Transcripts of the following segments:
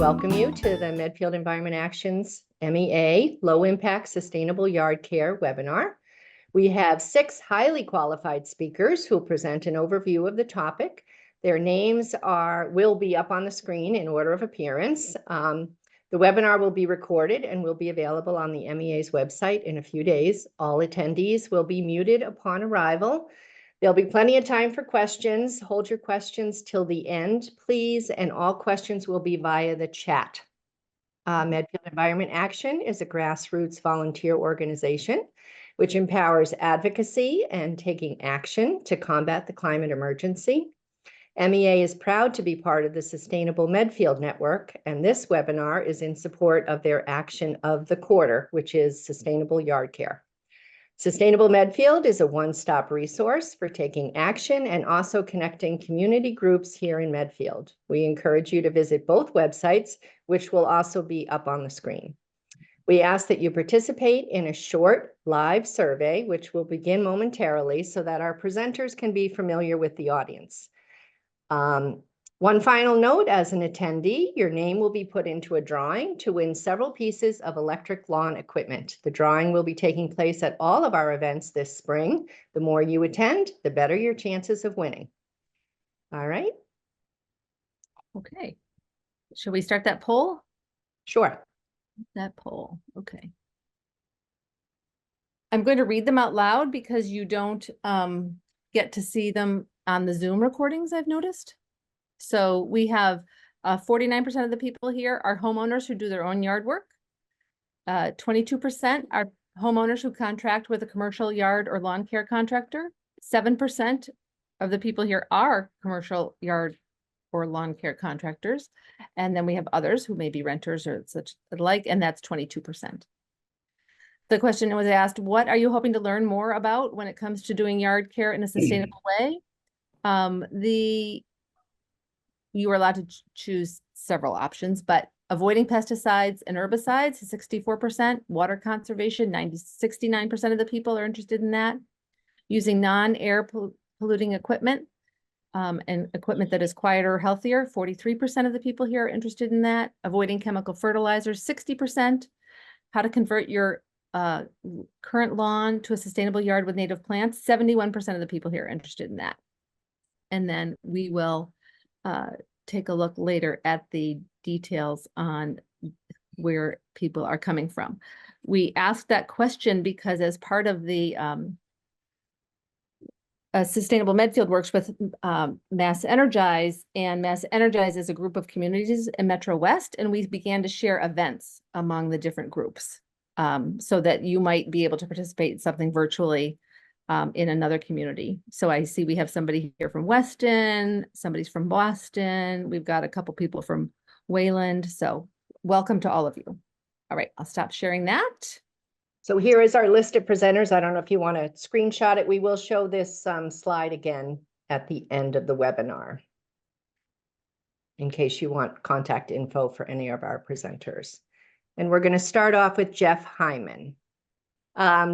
welcome you to the Medfield Environment Actions MEA Low Impact Sustainable Yard Care webinar. We have 6 highly qualified speakers who will present an overview of the topic. Their names will be up on the screen in order of appearance. The webinar will be recorded and will be available on the MEA's website in a few days. All attendees will be muted upon arrival. There'll be plenty of time for questions. Hold your questions till the end, please, and all questions will be via the chat. Medfield Environment Action is a grassroots volunteer organization which empowers advocacy and taking action to combat the climate emergency. MEA is proud to be part of the Sustainable Medfield Network, and this webinar is in support of their action of the quarter, which is Sustainable Yard Care. Sustainable Medfield is a one-stop resource for taking action and also connecting community groups here in Medfield. We encourage you to visit both websites, which will also be up on the screen. We ask that you participate in a short live survey, which will begin momentarily so that our presenters can be familiar with the audience. One final note, as an attendee, your name will be put into a drawing to win several pieces of electric lawn equipment. The drawing will be taking place at all of our events this spring. The more you attend, the better your chances of winning. All right. Okay. Should we start that poll? Sure. That poll. Okay. I'm going to read them out loud because you don't get to see them on the Zoom recordings, I've noticed. So we have 49% of the people here are homeowners who do their own yard work. 22% are homeowners who contract with a commercial yard or lawn care contractor. 7% of the people here are commercial yard or lawn care contractors. And then we have others who may be renters or such like, and that's 22%. The question was asked, what are you hoping to learn more about when it comes to doing yard care in a sustainable way? You are allowed to choose several options, but avoiding pesticides and herbicides is 64%, water conservation, 69% of the people are interested in that. Using non-air polluting equipment and equipment that is quieter, healthier, 43% of the people here are interested in that. Avoiding chemical fertilizers, 60%. How to convert your current lawn to a sustainable yard with native plants, 71% of the people here are interested in that. And then we will take a look later at the details on where people are coming from. We asked that question because as part of the Sustainable Medfield works with Mass Energize, and Mass Energize is a group of communities in Metro West, and we began to share events among the different groups so that you might be able to participate in something virtually in another community. So I see we have somebody here from Weston, somebody's from Boston. We've got a couple people from Wayland. So welcome to all of you. All right, I'll stop sharing that. So here is our list of presenters. I don't know if you want to screenshot it. We will show this slide again at the end of the webinar in case you want contact info for any of our presenters. And we're going to start off with Jeff Hyman.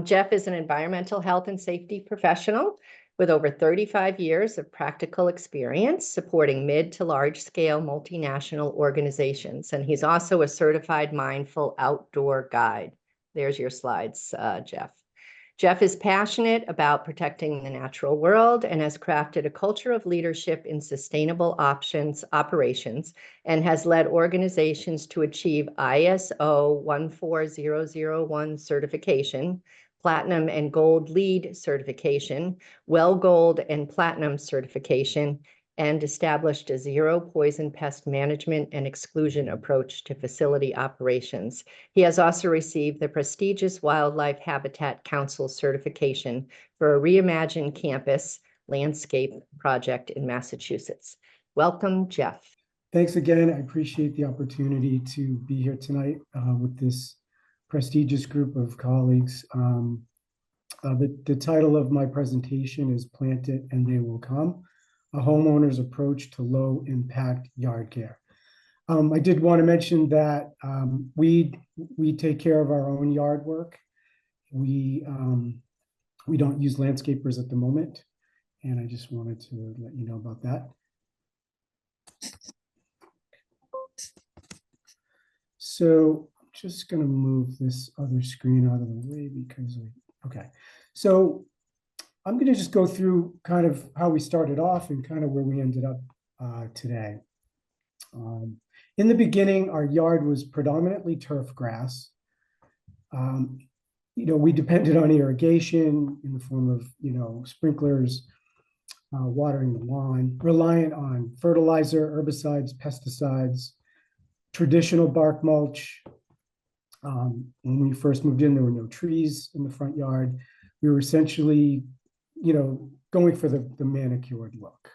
Jeff is an environmental health and safety professional with over 35 years of practical experience supporting mid to large scale multinational organizations. And he's also a certified mindful outdoor guide. There's your slides, Jeff. Jeff is passionate about protecting the natural world and has crafted a culture of leadership in sustainable operations and has led organizations to achieve ISO 14001 certification, Platinum and Gold LEED certification, Well Gold and Platinum certification, and established a zero poison pest management and exclusion approach to facility operations. He has also received the prestigious Wildlife Habitat Council certification for a reimagined campus landscape project in Massachusetts. Welcome, Jeff. Thanks again. I appreciate the opportunity to be here tonight with this prestigious group of colleagues. The title of my presentation is Plant It and They Will Come: A Homeowner's Approach to Low Impact Yard Care. I did want to mention that we take care of our own yard work. We don't use landscapers at the moment, and I just wanted to let you know about that. So I'm just going to move this other screen out of the way because okay. So I'm going to just go through kind of how we started off and kind of where we ended up today. In the beginning, our yard was predominantly turf grass. We depended on irrigation in the form of, sprinklers, watering the lawn, reliant on fertilizer, herbicides, pesticides, traditional bark mulch. When we first moved in, there were no trees in the front yard. We were essentially, going for the manicured look.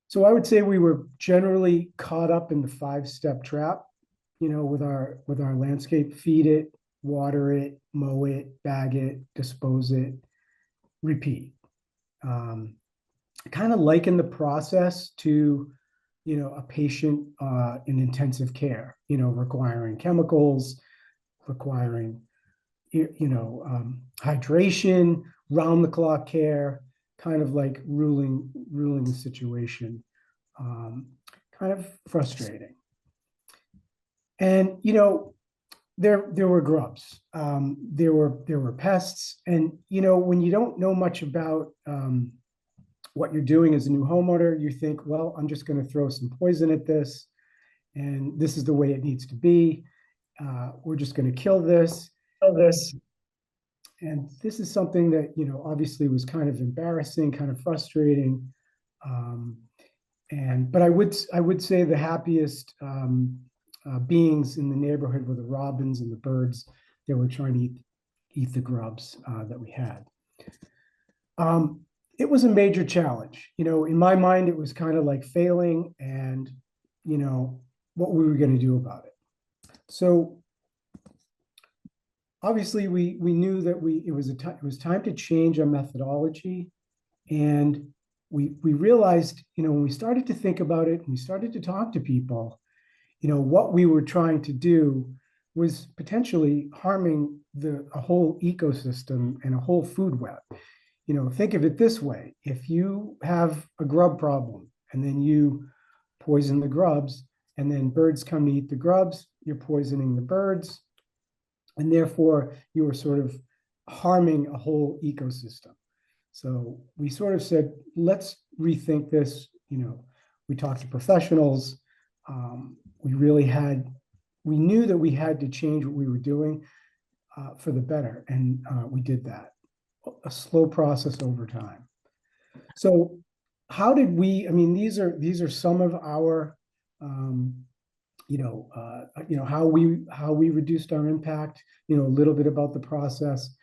So I would say we were generally caught up in the 5-step trap, with our landscape: feed it, water it, mow it, bag it, dispose it, repeat. Kind of liken the process to, a patient in intensive care, requiring chemicals, requiring, hydration, round-the-clock care, kind of like ruling the situation. Kind of frustrating. And, there were grubs, there were pests, and, when you don't know much about what you're doing as a new homeowner, you think, well, I'm just going to throw some poison at this, and this is the way it needs to be. We're just going to kill this. And this is something that, obviously was kind of embarrassing, kind of frustrating. But I would say the happiest beings in the neighborhood were the robins and the birds that were trying to eat the grubs that we had. It was a major challenge. In my mind, it was kind of like failing and, what we were going to do about it. So obviously we knew that it was time to change our methodology. And we realized, when we started to think about it and we started to talk to people, what we were trying to do was potentially harming a whole ecosystem and a whole food web. Think of it this way: if you have a grub problem and then you poison the grubs, and then birds come to eat the grubs, you're poisoning the birds, and therefore you are sort of harming a whole ecosystem. So we sort of said, let's rethink this. We talked to professionals. We knew that we had to change what we were doing for the better, and we did that. A slow process over time. So how did we, these are some of our, how we reduced our impact, a little bit about the process.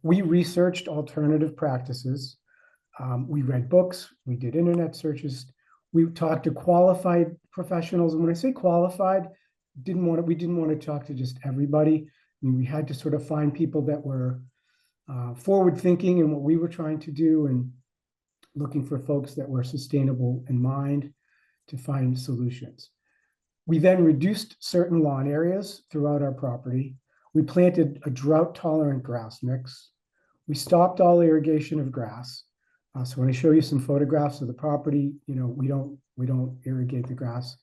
We researched alternative practices. We read books, we did internet searches, we talked to qualified professionals. And when I say qualified, we didn't want to talk to just everybody. We had to sort of find people that were forward thinking in what we were trying to do, and looking for folks that were sustainable in mind to find solutions. We then reduced certain lawn areas throughout our property. We planted a drought-tolerant grass mix. We stopped all irrigation of grass. So when I show you some photographs of the property, we don't irrigate the grass.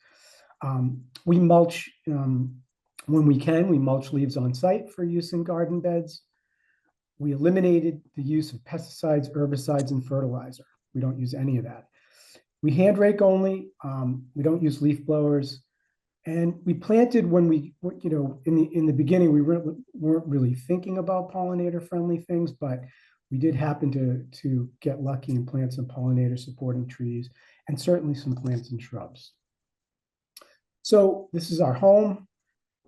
We mulch when we can. We mulch leaves on site for use in garden beds. We eliminated the use of pesticides, herbicides, and fertilizer. We don't use any of that. We hand rake only. We don't use leaf blowers. And we planted when we, in the beginning, we weren't really thinking about pollinator-friendly things, but we did happen to get lucky and plant some pollinator-supporting trees, and certainly some plants and shrubs. So this is our home,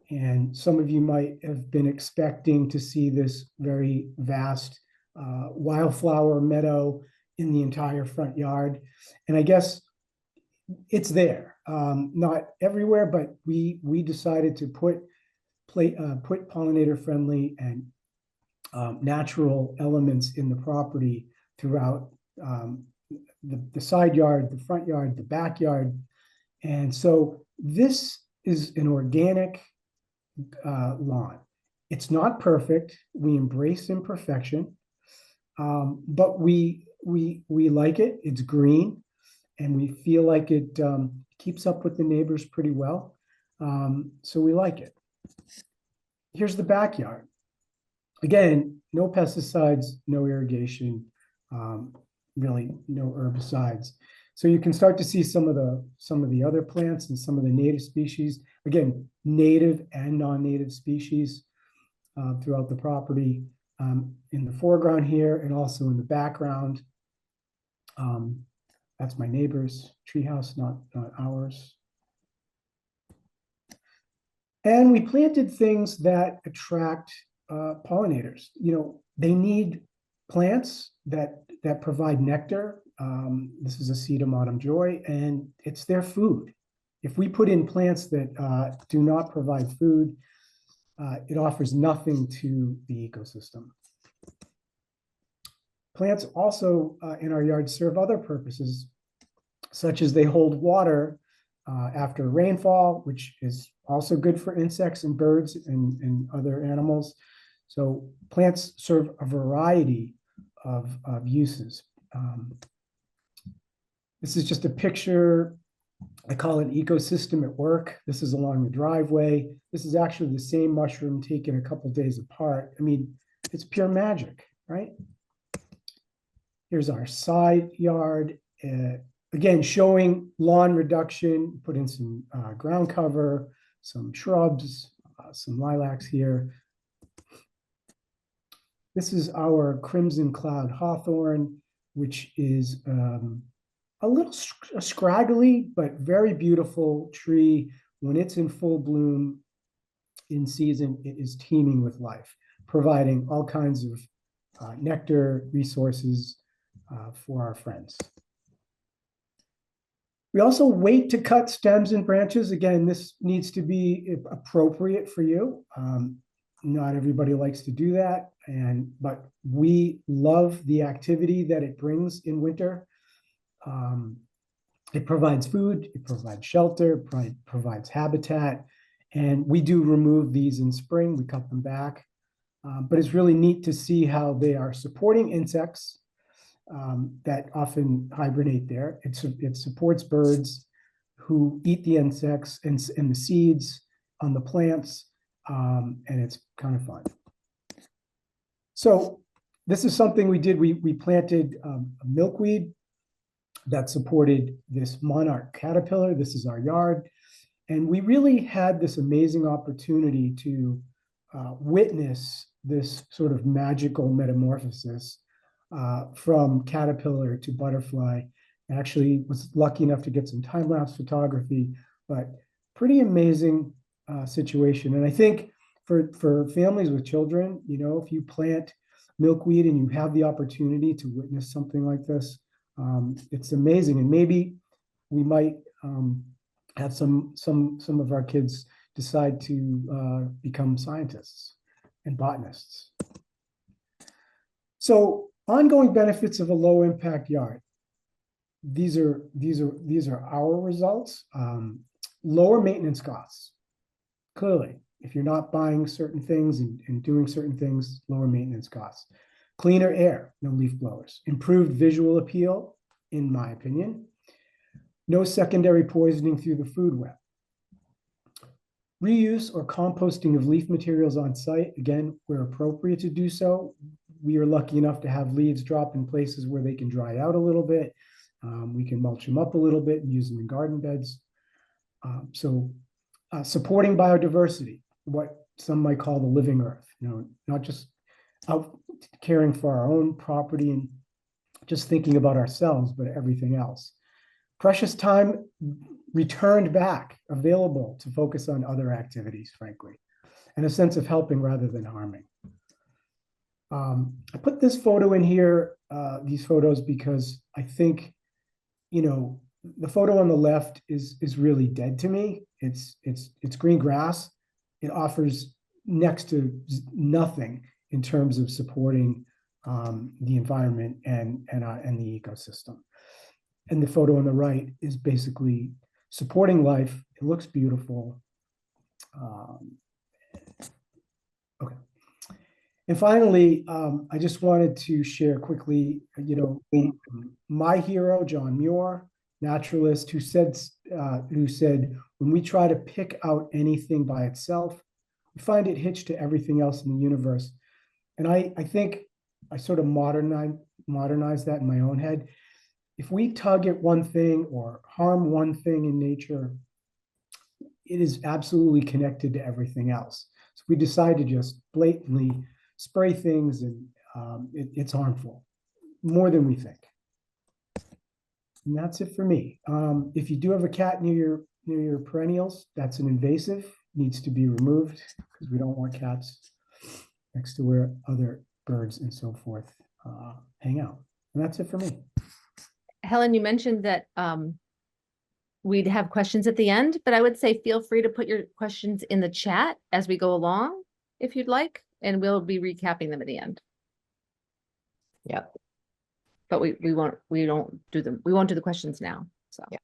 and some of you might have been expecting to see this very vast wildflower meadow in the entire front yard. And I guess it's there, not everywhere, but we decided to put pollinator-friendly and natural elements in the property throughout the side yard, the front yard, the backyard. And so this is an organic lawn. It's not perfect. We embrace imperfection, but we like it. It's green, and we feel like it keeps up with the neighbors pretty well. So we like it. Here's the backyard. Again, no pesticides, no irrigation, really no herbicides. So you can start to see some of the other plants and some of the native species. Again, native and non-native species throughout the property, in the foreground here and also in the background. That's my neighbor's treehouse, not ours. And we planted things that attract pollinators. You know, they need plants that provide nectar. This is a sedum autumn joy, and it's their food. If we put in plants that do not provide food, it offers nothing to the ecosystem. Plants also in our yard serve other purposes, such as they hold water after rainfall, which is also good for insects and birds and other animals. So plants serve a variety of uses. This is just a picture. I call it ecosystem at work. This is along the driveway. This is actually the same mushroom taken a couple days apart. I mean, it's pure magic, right? Here's our side yard. Again, showing lawn reduction, put in some ground cover, some shrubs, some lilacs here. This is our crimson cloud hawthorn, which is a little scraggly, but very beautiful tree. When it's in full bloom in season, it is teeming with life, providing all kinds of nectar resources for our friends. We also wait to cut stems and branches. Again, this needs to be appropriate for you. Not everybody likes to do that, but we love the activity that it brings in winter. It provides food, it provides shelter, provides habitat, and we do remove these in spring. We cut them back, but it's really neat to see how they are supporting insects that often hibernate there. It supports birds who eat the insects and the seeds on the plants, and it's kind of fun. So this is something we did. We planted a milkweed that supported this monarch caterpillar. This is our yard. And we really had this amazing opportunity to witness this sort of magical metamorphosis from caterpillar to butterfly. I actually was lucky enough to get some time-lapse photography, but pretty amazing situation. And I think for families with children, you know, if you plant milkweed and you have the opportunity to witness something like this, it's amazing. And maybe we might have some of our kids decide to become scientists and botanists. So ongoing benefits of a low impact yard. These are our results. Lower maintenance costs. Clearly, if you're not buying certain things and doing certain things, lower maintenance costs. Cleaner air, no leaf blowers. Improved visual appeal, in my opinion. No secondary poisoning through the food web. Reuse or composting of leaf materials on site, again, where appropriate to do so. We are lucky enough to have leaves drop in places where they can dry out a little bit. We can mulch them up a little bit and use them in garden beds. Supporting biodiversity, what some might call the living earth, you know, not just out caring for our own property and just thinking about ourselves, but everything else. Precious time returned back, available to focus on other activities, frankly, and a sense of helping rather than harming. I put this photo in here, these photos, because I think, you know, the photo on the left is really dead to me. It's green grass. It offers next to nothing in terms of supporting the environment and the ecosystem. And the photo on the right is basically supporting life. It looks beautiful. Okay. And finally, I just wanted to share quickly, you know, my hero, John Muir, naturalist who said when we try to pick out anything by itself, we find it hitched to everything else in the universe. And I think I sort of modernize that in my own head. If we tug at one thing or harm one thing in nature, it is absolutely connected to everything else. So if we decide to just blatantly spray things, and it's harmful more than we think. And that's it for me. If you do have a cat near your perennials, that's an invasive, needs to be removed because we don't want cats next to where other birds and so forth hang out. And that's it for me. Helen, you mentioned that we'd have questions at the end, but I would say feel free to put your questions in the chat as we go along, if you'd like, and we'll be recapping them at the end. Yep. But we won't do the questions now. So yeah.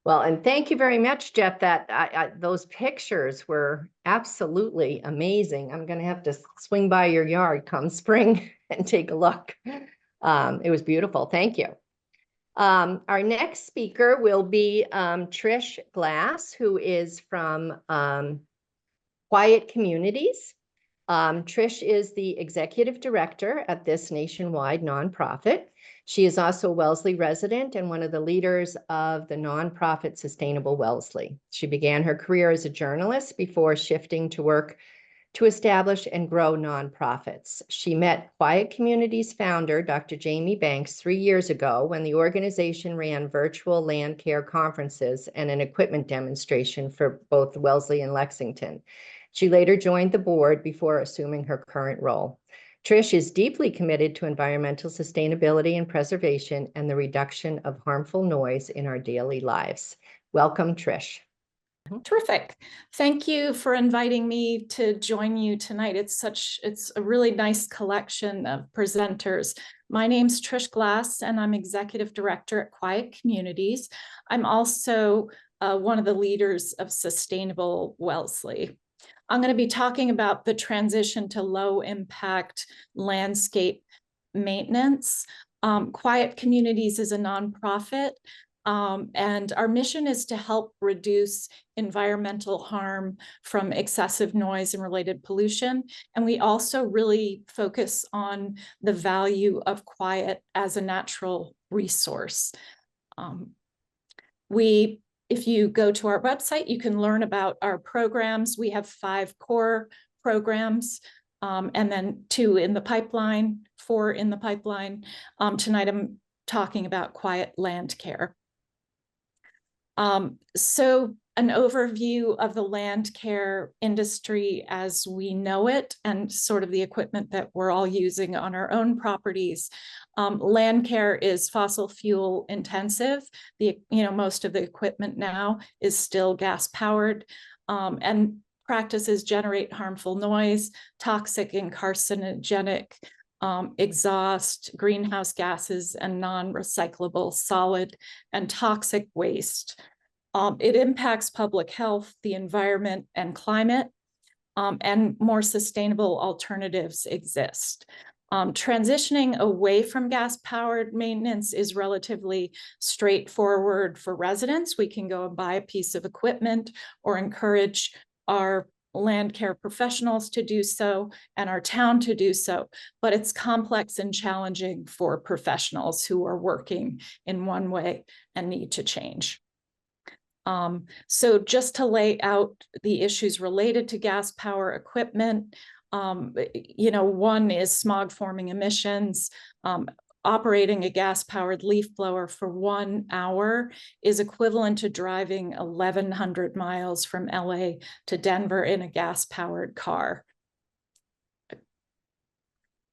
Well, and thank you very much, Jeff. That those pictures were absolutely amazing. I'm going to have to swing by your yard come spring and take a look. It was beautiful. Thank you. Our next speaker will be Trish Glass, who is from Quiet Communities. Trish is the executive director at this nationwide nonprofit. She is also a Wellesley resident and one of the leaders of the nonprofit Sustainable Wellesley. She began her career as a journalist before shifting to work to establish and grow nonprofits. She met Quiet Communities founder, Dr. Jamie Banks, 3 years ago when the organization ran virtual land care conferences and an equipment demonstration for both Wellesley and Lexington. She later joined the board before assuming her current role. Trish is deeply committed to environmental sustainability and preservation and the reduction of harmful noise in our daily lives. Welcome, Trish. Terrific. Thank you for inviting me to join you tonight. It's a really nice collection of presenters. My name's Trish Glass, and I'm executive director at Quiet Communities. I'm also one of the leaders of Sustainable Wellesley. I'm going to be talking about the transition to low impact landscape maintenance. Quiet Communities is a nonprofit, and our mission is to help reduce environmental harm from excessive noise and related pollution. And we also really focus on the value of quiet as a natural resource. If you go to our website, you can learn about our programs. We have 5 core programs, and then 2 in the pipeline, 4 in the pipeline. Tonight, I'm talking about quiet land care. So an overview of the land care industry as we know it and sort of the equipment that we're all using on our own properties. Land care is fossil fuel intensive. Most of the equipment now is still gas powered, and practices generate harmful noise, toxic and carcinogenic exhaust, greenhouse gases, and non-recyclable solid and toxic waste. It impacts public health, the environment, and climate, and more sustainable alternatives exist. Transitioning away from gas-powered maintenance is relatively straightforward for residents. We can go and buy a piece of equipment or encourage our land care professionals to do so and our town to do so, but it's complex and challenging for professionals who are working in one way and need to change. So just to lay out the issues related to gas power equipment, one is smog forming emissions. Operating a gas-powered leaf blower for 1 hour is equivalent to driving 1,100 miles from LA to Denver in a gas-powered car.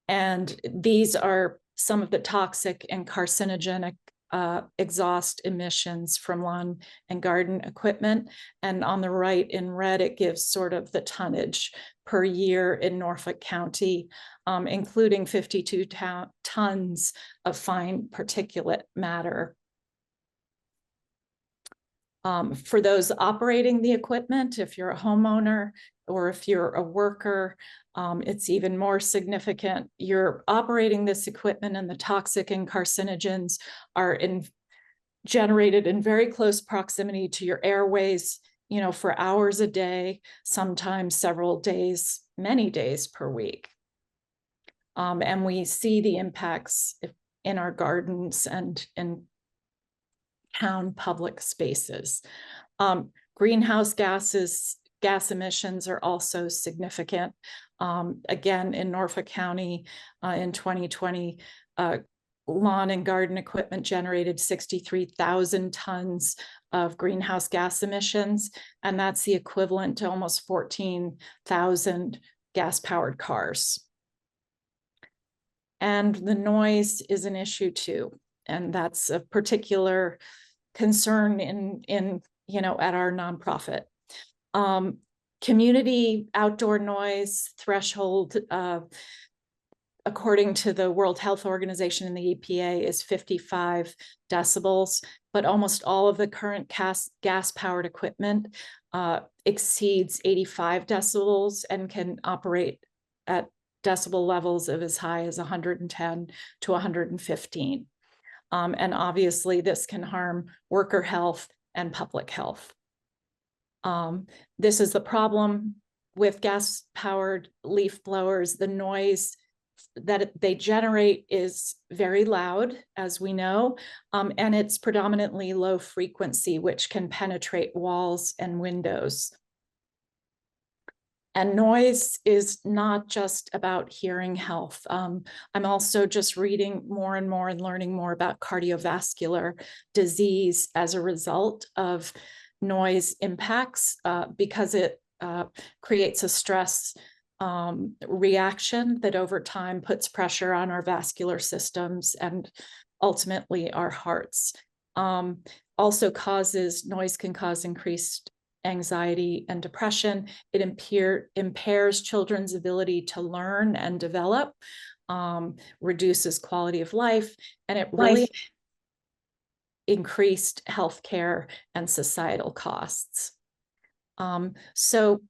And these are some of the toxic and carcinogenic exhaust emissions from lawn and garden equipment. And on the right in red, it gives sort of the tonnage per year in Norfolk County, including 52 tons of fine particulate matter. For those operating the equipment, if you're a homeowner or if you're a worker, it's even more significant. You're operating this equipment and the toxic and carcinogens are generated in very close proximity to your airways, you know, for hours a day, sometimes several days, many days per week. And we see the impacts in our gardens and in town public spaces. Greenhouse gas emissions are also significant. Again, in Norfolk County in 2020, lawn and garden equipment generated 63,000 tons of greenhouse gas emissions, and that's the equivalent to almost 14,000 gas-powered cars. And the noise is an issue too, and that's a particular concern in you know, at our nonprofit. Community outdoor noise threshold, according to the World Health Organization and the EPA, is 55 decibels, but almost all of the current gas-powered equipment exceeds 85 decibels and can operate at decibel levels of as high as 110 to 115. And obviously this can harm worker health and public health. This is the problem with gas-powered leaf blowers. The noise that they generate is very loud, as we know, and it's predominantly low frequency, which can penetrate walls and windows. And noise is not just about hearing health. I'm also just reading more and more and learning more about cardiovascular disease as a result of noise impacts, because it creates a stress reaction that over time puts pressure on our vascular systems and ultimately our hearts. Also noise can cause increased anxiety and depression. It impairs children's ability to learn and develop, reduces quality of life, and it really increased healthcare and societal costs. So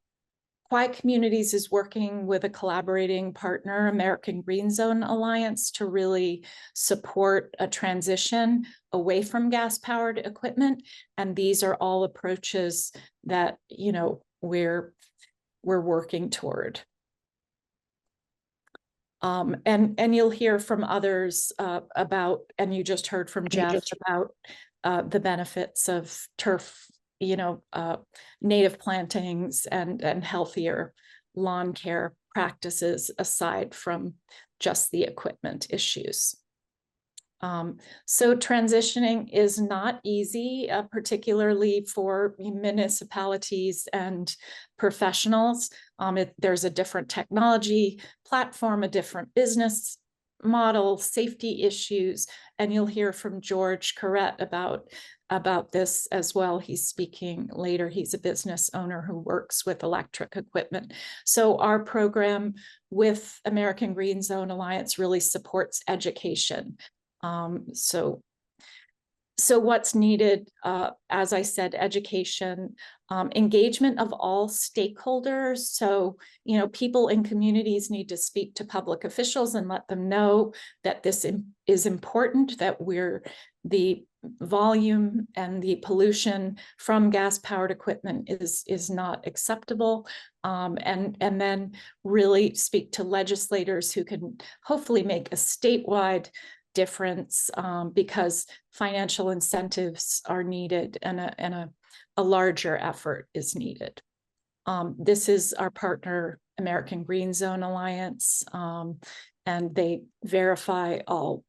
Quiet Communities is working with a collaborating partner, American Green Zone Alliance, to really support a transition away from gas-powered equipment. And these are all approaches that, you know, we're working toward. And you'll hear from others about, and you just heard from Jeff about the benefits of turf, you know, native plantings and healthier lawn care practices aside from just the equipment issues. So transitioning is not easy, particularly for municipalities and professionals. There's a different technology platform, a different business model, safety issues, and you'll hear from George Corrett about this as well. He's speaking later. He's a business owner who works with electric equipment. So our program with American Green Zone Alliance really supports education. So what's needed, as I said, education, engagement of all stakeholders. So, you know, people in communities need to speak to public officials and let them know that this is important, that the volume and the pollution from gas-powered equipment is not acceptable. And then really speak to legislators who can hopefully make a statewide difference, because financial incentives are needed and a larger effort is needed. This is our partner, American Green Zone Alliance, and they verify all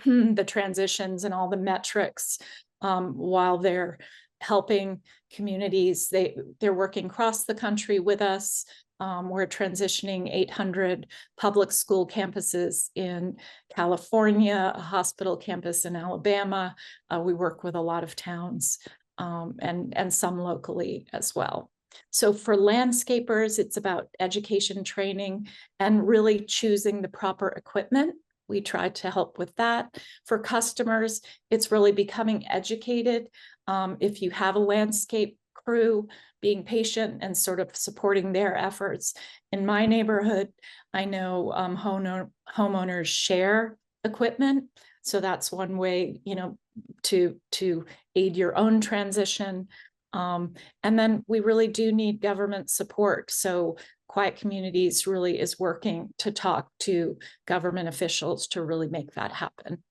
the transitions and all the metrics while they're helping communities. They're working across the country with us. We're transitioning 800 public school campuses in California, a hospital campus in Alabama. We work with a lot of towns and some locally as well. So for landscapers, it's about education training and really choosing the proper equipment. We try to help with that. For customers, it's really becoming educated. If you have a landscape crew, being patient and sort of supporting their efforts. In my neighborhood, I know homeowners share equipment. So that's one way, you know, to aid your own transition. And then we really do need government support. So Quiet Communities really is working to talk to government officials to really make that happen.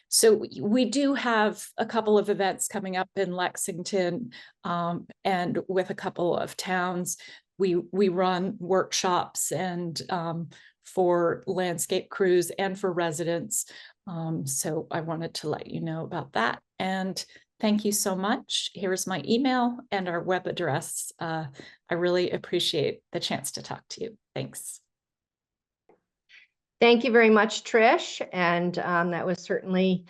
So we do have a couple of events coming up in Lexington, and with a couple of towns. We run workshops and for landscape crews and for residents. So I wanted to let you know about that. And thank you so much. Here's my email and our web address. I really appreciate the chance to talk to you. Thanks. Thank you very much, Trish. And that was certainly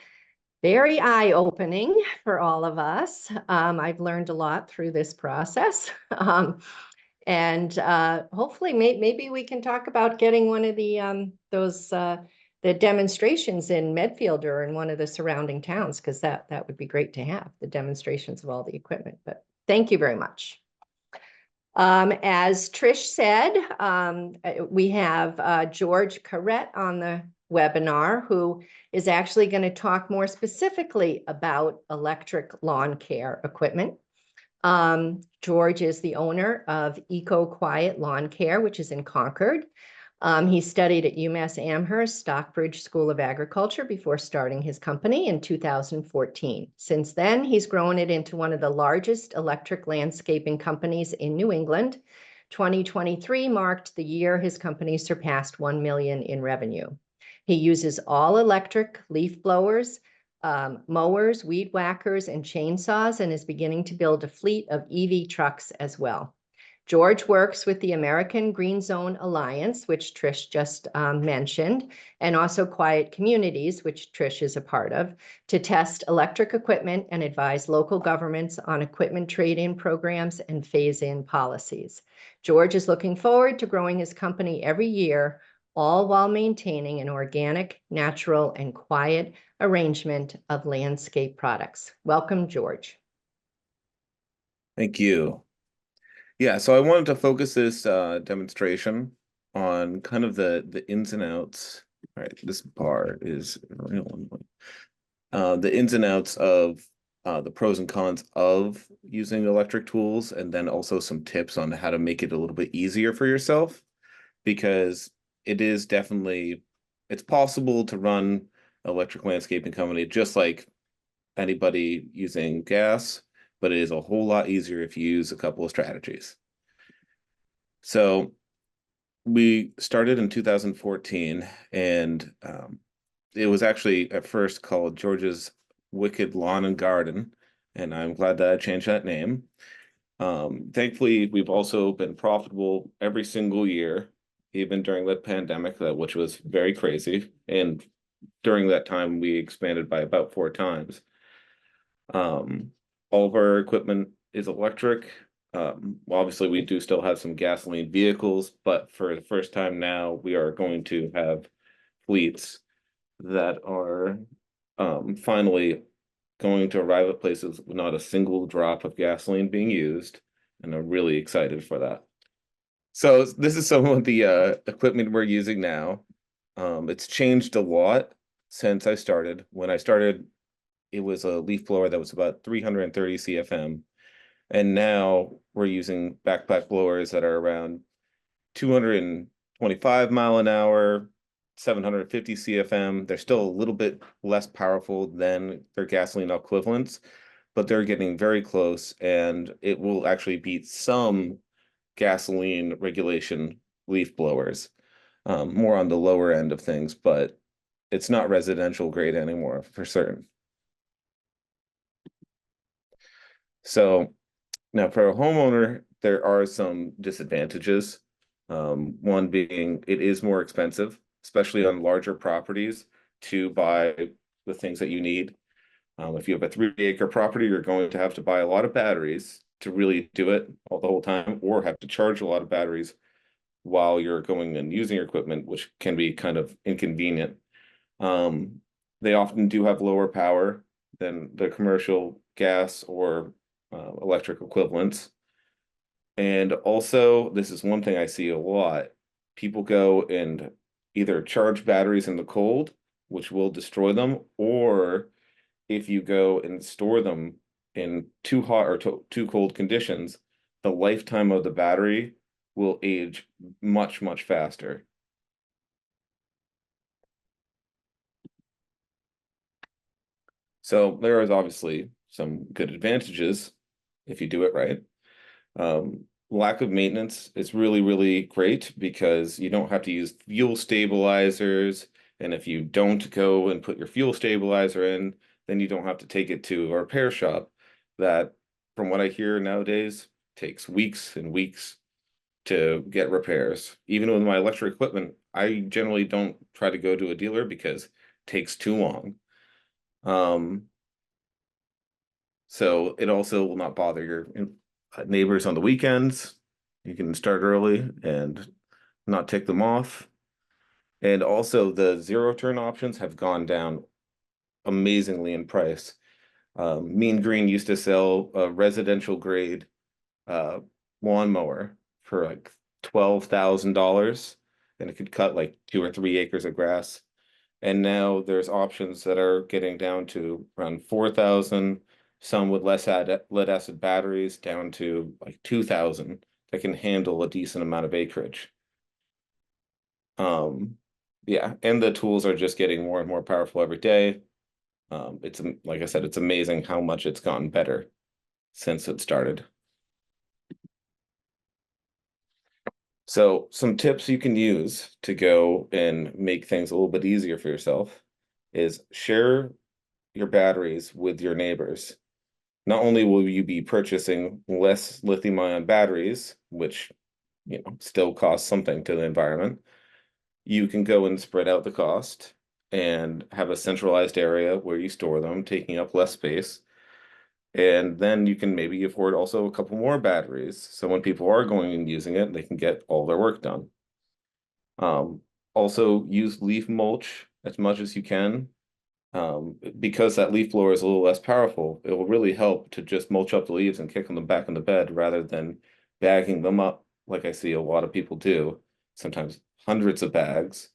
very eye-opening for all of us. I've learned a lot through this process. And hopefully maybe we can talk about getting one of the the demonstrations in Medfield or in one of the surrounding towns, because that would be great to have, the demonstrations of all the equipment. But thank you very much. As Trish said, we have George Carrette on the webinar, who is actually going to talk more specifically about electric lawn care equipment. George is the owner of Eco Quiet Lawn Care, which is in Concord. He studied at UMass Amherst Stockbridge School of Agriculture before starting his company in 2014. Since then, he's grown it into one of the largest electric landscaping companies in New England. 2023 marked the year his company surpassed 1 million in revenue. He uses all electric leaf blowers, mowers, weed whackers, and chainsaws, and is beginning to build a fleet of EV trucks as well. George works with the American Green Zone Alliance, which Trish just mentioned, and also Quiet Communities, which Trish is a part of, to test electric equipment and advise local governments on equipment trade-in programs and phase-in policies. George is looking forward to growing his company every year, all while maintaining an organic, natural, and quiet arrangement of landscape products. Welcome, George. Thank you. Yeah, so I wanted to focus this demonstration on kind of the ins and outs. All right, this bar is real. The ins and outs of the pros and cons of using electric tools, and then also some tips on how to make it a little bit easier for yourself, because it is definitely, it's possible to run an electric landscaping company just like anybody using gas, but it is a whole lot easier if you use a couple of strategies. So we started in 2014, and it was actually at first called George's Wicked Lawn and Garden, and I'm glad that I changed that name. Thankfully, we've also been profitable every single year, even during the pandemic, which was very crazy. And during that time, we expanded by about 4 times. All of our equipment is electric. Obviously, we do still have some gasoline vehicles, but for the first time now, we are going to have fleets that are finally going to arrive at places with not a single drop of gasoline being used, and I'm really excited for that. So this is some of the equipment we're using now. It's changed a lot since I started. When I started, it was a leaf blower that was about 330 CFM. And now we're using backpack blowers that are around 225 mile an hour, 750 CFM. They're still a little bit less powerful than their gasoline equivalents, but they're getting very close, and it will actually beat some gasoline regulation leaf blowers, more on the lower end of things, but it's not residential grade anymore for certain. So now for a homeowner, there are some disadvantages. One being it is more expensive, especially on larger properties, to buy the things that you need. If you have a 3-acre property, you're going to have to buy a lot of batteries to really do it all the whole time, or have to charge a lot of batteries while you're going and using your equipment, which can be kind of inconvenient. They often do have lower power than the commercial gas or electric equivalents. And also, this is one thing I see a lot. People go and either charge batteries in the cold, which will destroy them, or if you go and store them in too hot or too cold conditions, the lifetime of the battery will age much, much faster. So there is obviously some good advantages if you do it right. Lack of maintenance is really, really great because you don't have to use fuel stabilizers. And if you don't go and put your fuel stabilizer in, then you don't have to take it to a repair shop. That, from what I hear nowadays, takes weeks and weeks to get repairs. Even with my electric equipment, I generally don't try to go to a dealer because it takes too long. So it also will not bother your neighbors on the weekends. You can start early and not tick them off. And also the zero turn options have gone down amazingly in price. Mean Green used to sell a residential grade lawnmower for like $12,000, and it could cut like 2 or 3 acres of grass. And now there's options that are getting down to around 4,000, some with less lead acid batteries down to like 2,000 that can handle a decent amount of acreage. Yeah, and the tools are just getting more and more powerful every day. It's, like I said, it's amazing how much it's gotten better since it started. So some tips you can use to go and make things a little bit easier for yourself is share your batteries with your neighbors. Not only will you be purchasing less lithium-ion batteries, which, you know, still cost something to the environment, you can go and spread out the cost and have a centralized area where you store them, taking up less space. And then you can maybe afford also a couple more batteries. So when people are going and using it, they can get all their work done. Also use leaf mulch as much as you can. Because that leaf blower is a little less powerful, it will really help to just mulch up the leaves and kick them back in the bed rather than bagging them up like I see a lot of people do, sometimes hundreds of bags.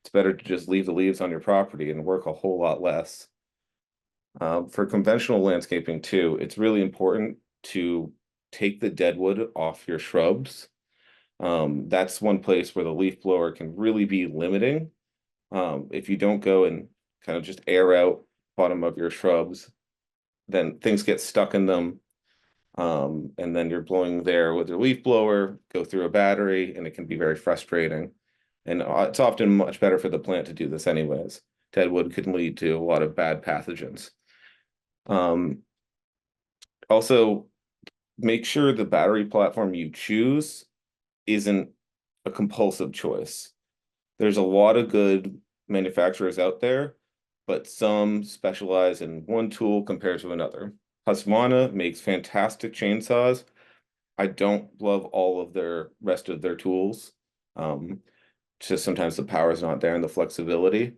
It's better to just leave the leaves on your property and work a whole lot less. For conventional landscaping too, it's really important to take the deadwood off your shrubs. That's one place where the leaf blower can really be limiting. If you don't go and kind of just air out bottom of your shrubs, then things get stuck in them. And then you're blowing there with your leaf blower, go through a battery, and it can be very frustrating. And it's often much better for the plant to do this anyways. Deadwood can lead to a lot of bad pathogens. Also, make sure the battery platform you choose isn't a compulsive choice. There's a lot of good manufacturers out there, but some specialize in one tool compared to another. Husqvarna makes fantastic chainsaws. I don't love all of their rest of their tools. Just sometimes the power is not there and the flexibility.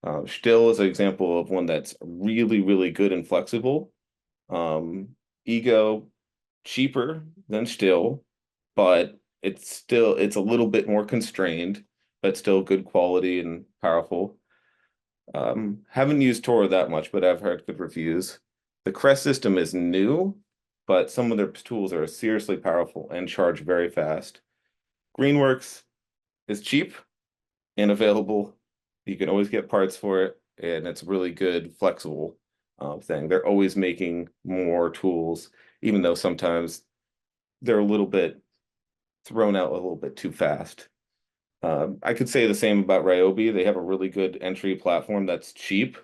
Stihl is an example of one that's really, really good and flexible. Ego, cheaper than Stihl, but it's a little bit more constrained, but still good quality and powerful. Haven't used Toro that much, but I've heard good reviews. The Crest system is new, but some of their tools are seriously powerful and charge very fast. Greenworks is cheap and available. You can always get parts for it, and it's really good, flexible thing. They're always making more tools, even though sometimes they're a little bit thrown out a little bit too fast. I could say the same about Ryobi. They have a really good entry platform that's cheap,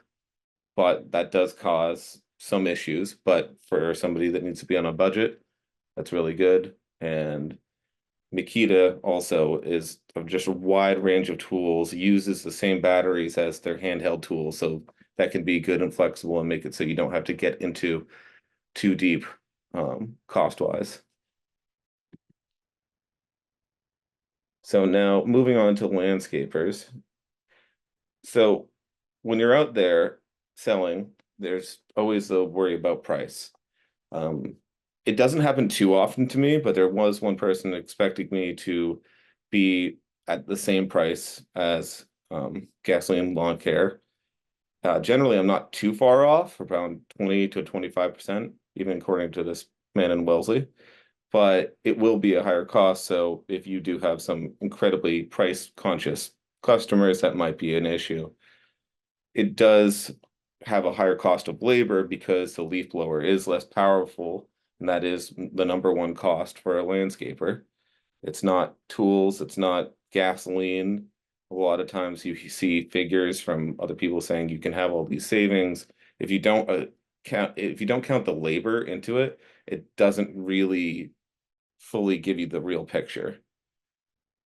but that does cause some issues. But for somebody that needs to be on a budget, that's really good. And Makita also is just a wide range of tools, uses the same batteries as their handheld tools. So that can be good and flexible and make it so you don't have to get into too deep cost-wise. So now moving on to landscapers. So when you're out there selling, there's always the worry about price. It doesn't happen too often to me, but there was one person expecting me to be at the same price as gasoline lawn care. Generally, I'm not too far off, around 20 to 25%, even according to this man in Wellesley. But it will be a higher cost. So if you do have some incredibly price conscious customers, that might be an issue. It does have a higher cost of labor because the leaf blower is less powerful, and that is the number one cost for a landscaper. It's not tools, it's not gasoline. A lot of times you see figures from other people saying you can have all these savings. If you don't count the labor into it, it doesn't really fully give you the real picture.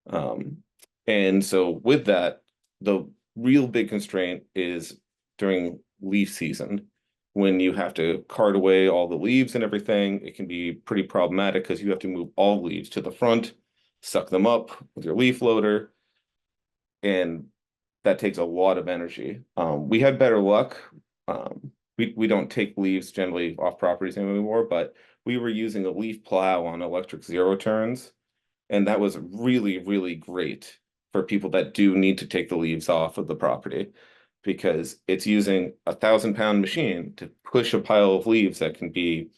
And so with that, the real big constraint is during leaf season. When you have to cart away all the leaves and everything, it can be pretty problematic because you have to move all leaves to the front, suck them up with your leaf loader, and that takes a lot of energy. We had better luck. We don't take leaves generally off properties anymore, but we were using a leaf plow on electric zero turns, and that was really, really great for people that do need to take the leaves off of the property, because it's using a 1,000-pound machine to push a pile of leaves that can be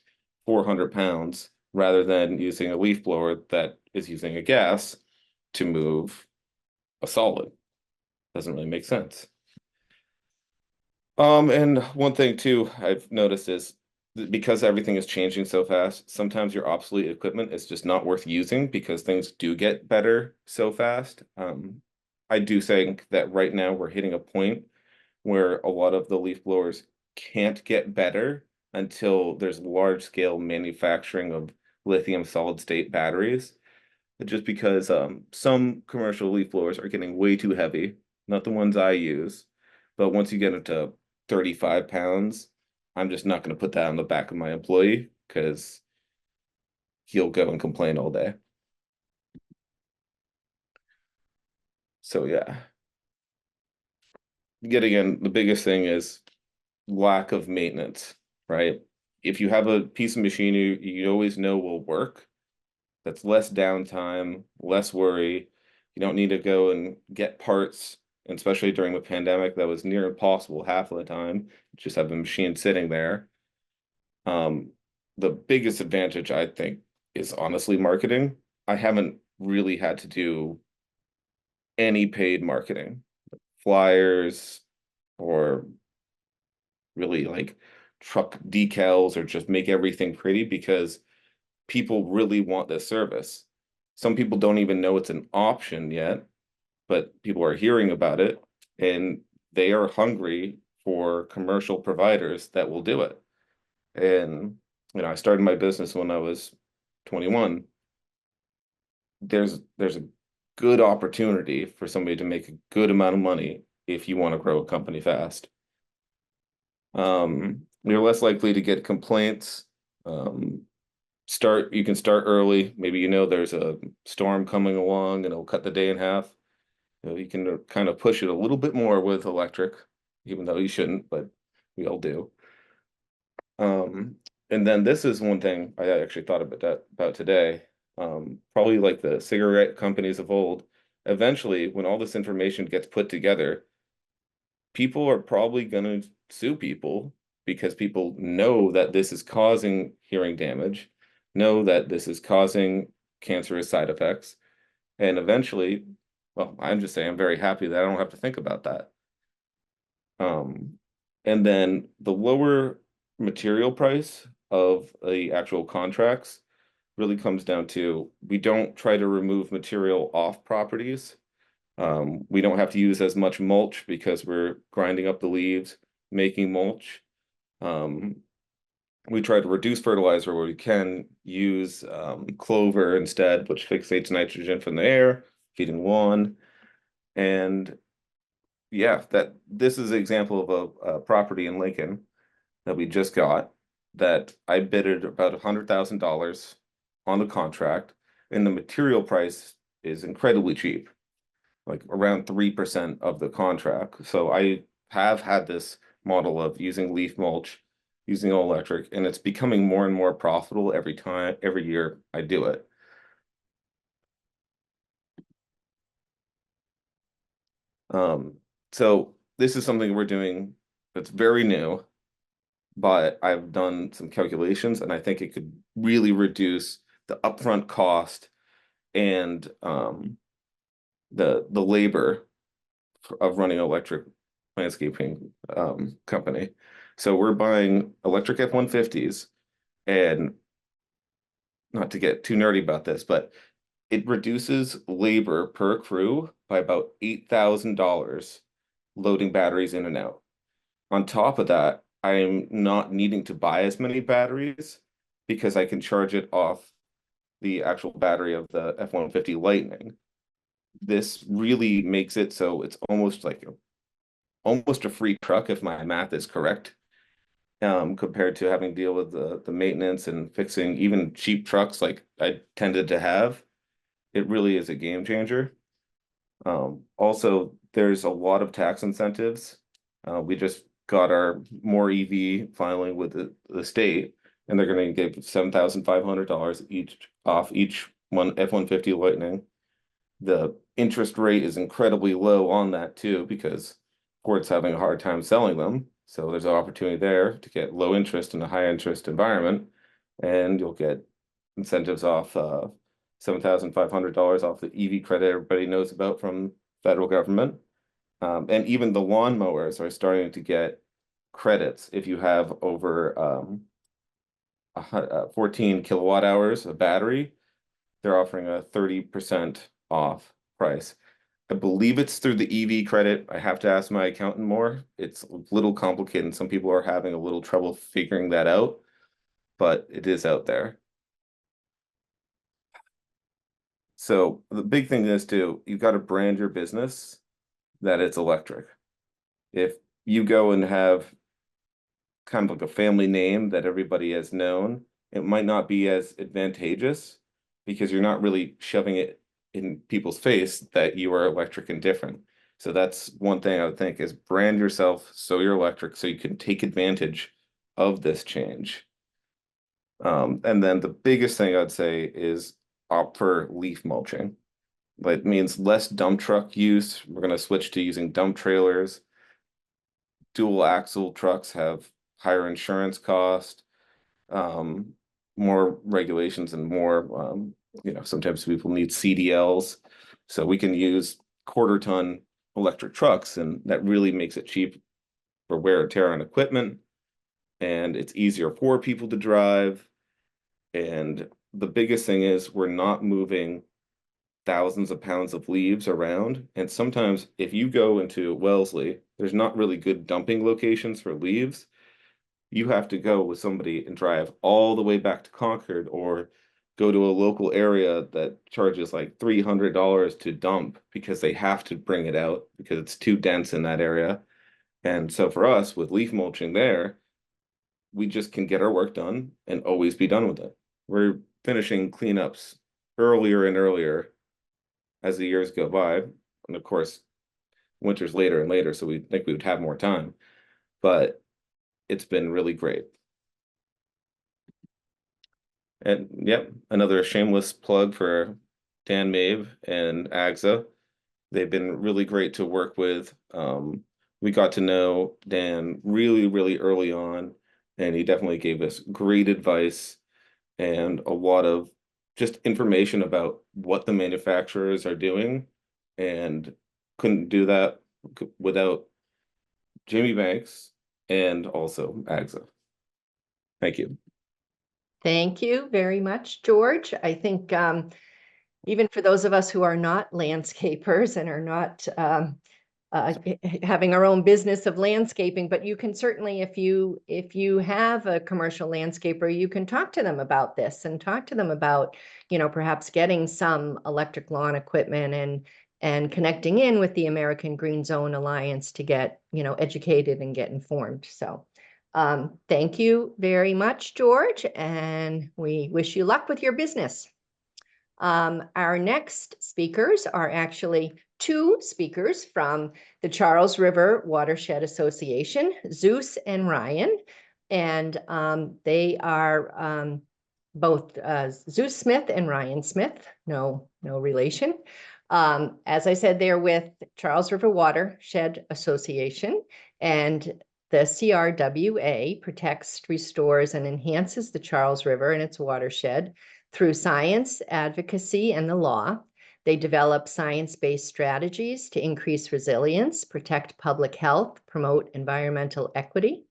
400 pounds, rather than using a leaf blower that is using a gas to move a solid. Doesn't really make sense. And one thing too I've noticed is because everything is changing so fast, sometimes your obsolete equipment is just not worth using because things do get better so fast. I do think that right now we're hitting a point where a lot of the leaf blowers can't get better until there's large scale manufacturing of lithium solid state batteries. Just because some commercial leaf blowers are getting way too heavy, not the ones I use, but once you get into 35 pounds, I'm just not going to put that on the back of my employee because he'll go and complain all day. So yeah. Yet again, the biggest thing is lack of maintenance, right? If you have a piece of machinery you always know will work, that's less downtime, less worry. You don't need to go and get parts, and especially during the pandemic, that was near impossible half of the time. Just have the machine sitting there. The biggest advantage, I think, is honestly marketing. I haven't really had to do any paid marketing, flyers, or really like truck decals, or just make everything pretty, because people really want this service. Some people don't even know it's an option yet, but people are hearing about it, and they are hungry for commercial providers that will do it. And I started my business when I was 21. There's a good opportunity for somebody to make a good amount of money if you want to grow a company fast. You're less likely to get complaints. You can start early. Maybe there's a storm coming along and it'll cut the day in half. You can kind of push it a little bit more with electric, even though you shouldn't, but we all do. And then this is one thing I actually thought about today. Probably like the cigarette companies of old, eventually when all this information gets put together, people are probably going to sue people because people know that this is causing hearing damage, know that this is causing cancerous side effects, and eventually, well, I'm just saying I'm very happy that I don't have to think about that. And then the lower material price of the actual contracts really comes down to, we don't try to remove material off properties. We don't have to use as much mulch because we're grinding up the leaves, making mulch. We try to reduce fertilizer where we can, use clover instead, which fixates nitrogen from the air, feeding lawn. And yeah, this is an example of a property in Lincoln that we just got, that I bidded about $100,000 on the contract, and the material price is incredibly cheap, like around 3% of the contract. So I have had this model of using leaf mulch, using all electric, and it's becoming more and more profitable every year I do it. So this is something we're doing It's very new, but I've done some calculations and I think it could really reduce the upfront cost and the labor of running an electric landscaping company. So we're buying electric F-150s, and not to get too nerdy about this, but it reduces labor per crew by about $8,000 loading batteries in and out. On top of that, I'm not needing to buy as many batteries because I can charge it off the actual battery of the F-150 Lightning. This really makes it so it's almost like almost a free truck if my math is correct, compared to having to deal with the maintenance and fixing even cheap trucks like I tended to have. It really is a game changer. Also, there's a lot of tax incentives. We just got our more EV filing with the state, and they're going to give $7,500 each off each one F-150 Lightning. The interest rate is incredibly low on that too, because Ford's having a hard time selling them. So there's an opportunity there to get low interest in a high interest environment, and you'll get incentives off $7,500 off the EV credit everybody knows about from federal government. And even the lawnmowers are starting to get credits if you have over 14 kilowatt hours of battery. They're offering a 30% off price. I believe it's through the EV credit. I have to ask my accountant more. It's a little complicated and some people are having a little trouble figuring that out, but it is out there. So the big thing is too, you've got to brand your business that it's electric. If you go and have kind of like a family name that everybody has known, it might not be as advantageous because you're not really shoving it in people's face that you are electric and different. So that's one thing I would think is brand yourself so you're electric so you can take advantage of this change. And then the biggest thing I'd say is opt for leaf mulching. That means less dump truck use. We're going to switch to using dump trailers. Dual axle trucks have higher insurance cost, more regulations and more, sometimes people need CDLs. So we can use quarter-ton electric trucks, and that really makes it cheap for wear and tear on equipment. And it's easier for people to drive. And the biggest thing is we're not moving thousands of pounds of leaves around. And sometimes if you go into Wellesley, there's not really good dumping locations for leaves. You have to go with somebody and drive all the way back to Concord or go to a local area that charges like $300 to dump because they have to bring it out because it's too dense in that area. And so for us with leaf mulching there, we just can get our work done and always be done with it. We're finishing cleanups earlier and earlier as the years go by. And of course, winter's later and later, so we think we would have more time. But it's been really great. And yep, another shameless plug for Dan Mabe and AGSA. They've been really great to work with. We got to know Dan really, really early on, and he definitely gave us great advice and a lot of just information about what the manufacturers are doing, and couldn't do that without Jamie Banks and also AGSA. Thank you. Thank you very much, George. I think even for those of us who are not landscapers and are not having our own business of landscaping, but you can certainly, if you have a commercial landscaper, you can talk to them about this and talk to them about, perhaps getting some electric lawn equipment and connecting in with the American Green Zone Alliance to get, educated and get informed. So thank you very much, George, and we wish you luck with your business. Our next speakers are actually two speakers from the Charles River Watershed Association, Zeus and Ryan, and they are both Zeus Smith and Ryan Smith, no relation. As I said, they're with Charles River Watershed Association, and The CRWA protects, restores, and enhances the Charles River and its watershed through science, advocacy, and the law. They develop science-based strategies to increase resilience, protect public health, promote environmental equity.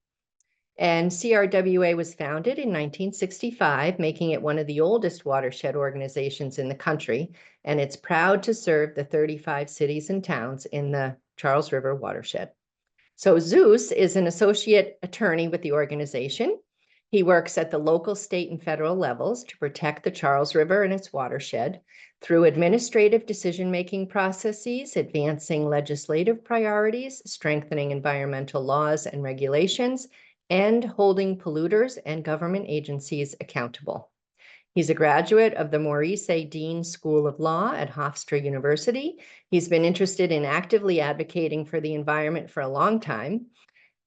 And CRWA was founded in 1965, making it one of the oldest watershed organizations in the country, and it's proud to serve the 35 cities and towns in the Charles River watershed. So Zeus is an associate attorney with the organization. He works at the local, state, and federal levels to protect the Charles River and its watershed through administrative decision-making processes, advancing legislative priorities, strengthening environmental laws and regulations, and holding polluters and government agencies accountable. He's a graduate of the Maurice A. Dean School of Law at Hofstra University. He's been interested in actively advocating for the environment for a long time.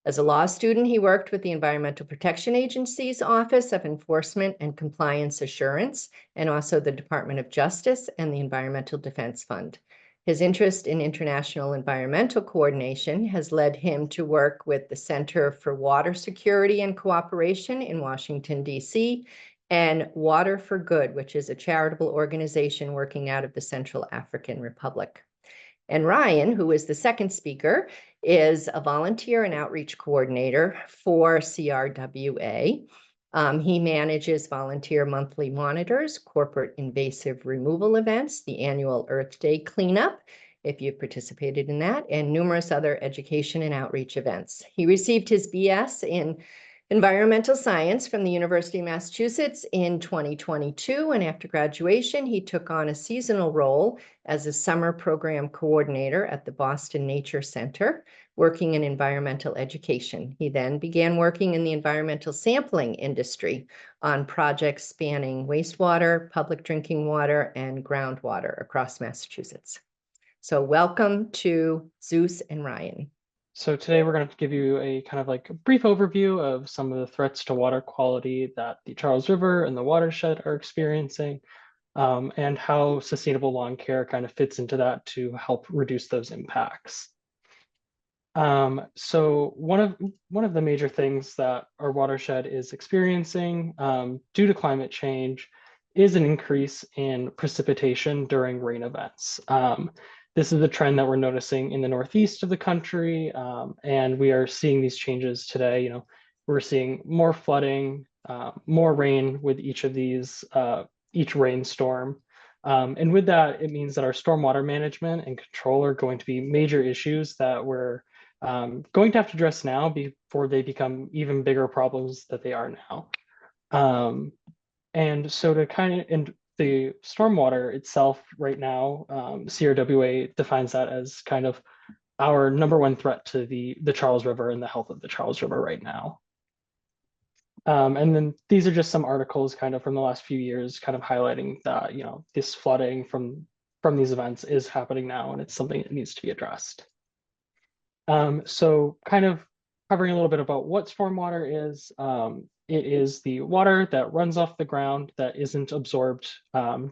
As a law student, he worked with the Environmental Protection Agency's Office of Enforcement and Compliance Assurance, and also the Department of Justice and the Environmental Defense Fund. His interest in international environmental coordination has led him to work with the Center for Water Security and Cooperation in Washington, D.C., and Water for Good, which is a charitable organization working out of the Central African Republic. And Ryan, who is the second speaker, is a volunteer and outreach coordinator for CRWA. He manages volunteer monthly monitors, corporate invasive removal events, the annual Earth Day cleanup, if you've participated in that, and numerous other education and outreach events. He received his BS in environmental science from the University of Massachusetts in 2022, and after graduation, he took on a seasonal role as a summer program coordinator at the Boston Nature Center, working in environmental education. He then began working in the environmental sampling industry on projects spanning wastewater, public drinking water, and groundwater across Massachusetts. So welcome to Zeus and Ryan. So today we're going to give you a kind of like a brief overview of some of the threats to water quality that the Charles River and the watershed are experiencing, and how sustainable lawn care kind of fits into that to help reduce those impacts. So one of the major things that our watershed is experiencing due to climate change is an increase in precipitation during rain events. This is a trend that we're noticing in the northeast of the country, and we are seeing these changes today. You know, we're seeing more flooding, more rain with each of these, each rainstorm. And with that, it means that our stormwater management and control are going to be major issues that we're going to have to address now before they become even bigger problems that they are now. And so to kind of, and the stormwater itself right now, CRWA defines that as kind of our #1 threat to the Charles River and the health of the Charles River right now. And then these are just some articles kind of from the last few years kind of highlighting that, you know, this flooding from these events is happening now, and it's something that needs to be addressed. So kind of covering a little bit about what stormwater is. It is the water that runs off the ground that isn't absorbed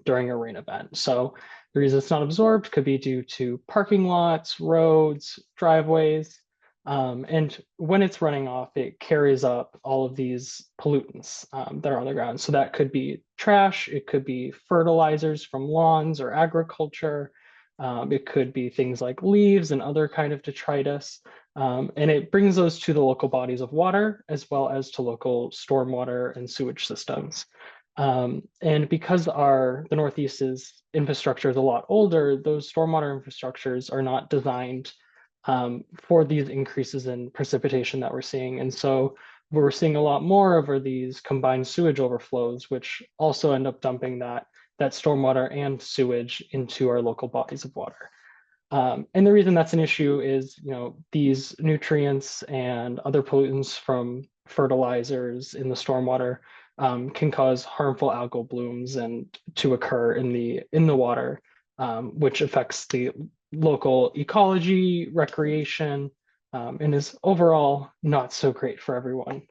during a rain event. So the reason it's not absorbed could be due to parking lots, roads, driveways. And when it's running off, it carries up all of these pollutants that are on the ground. So that could be trash, it could be fertilizers from lawns or agriculture. It could be things like leaves and other kind of detritus. And it brings those to the local bodies of water, as well as to local stormwater and sewage systems. And because the Northeast's infrastructure is a lot older, those stormwater infrastructures are not designed for these increases in precipitation that we're seeing. And so we're seeing a lot more of these combined sewage overflows, which also end up dumping that stormwater and sewage into our local bodies of water. And the reason that's an issue is, you know, these nutrients and other pollutants from fertilizers in the stormwater can cause harmful algal blooms and to occur in the water, which affects the local ecology, recreation, and is overall not so great for everyone.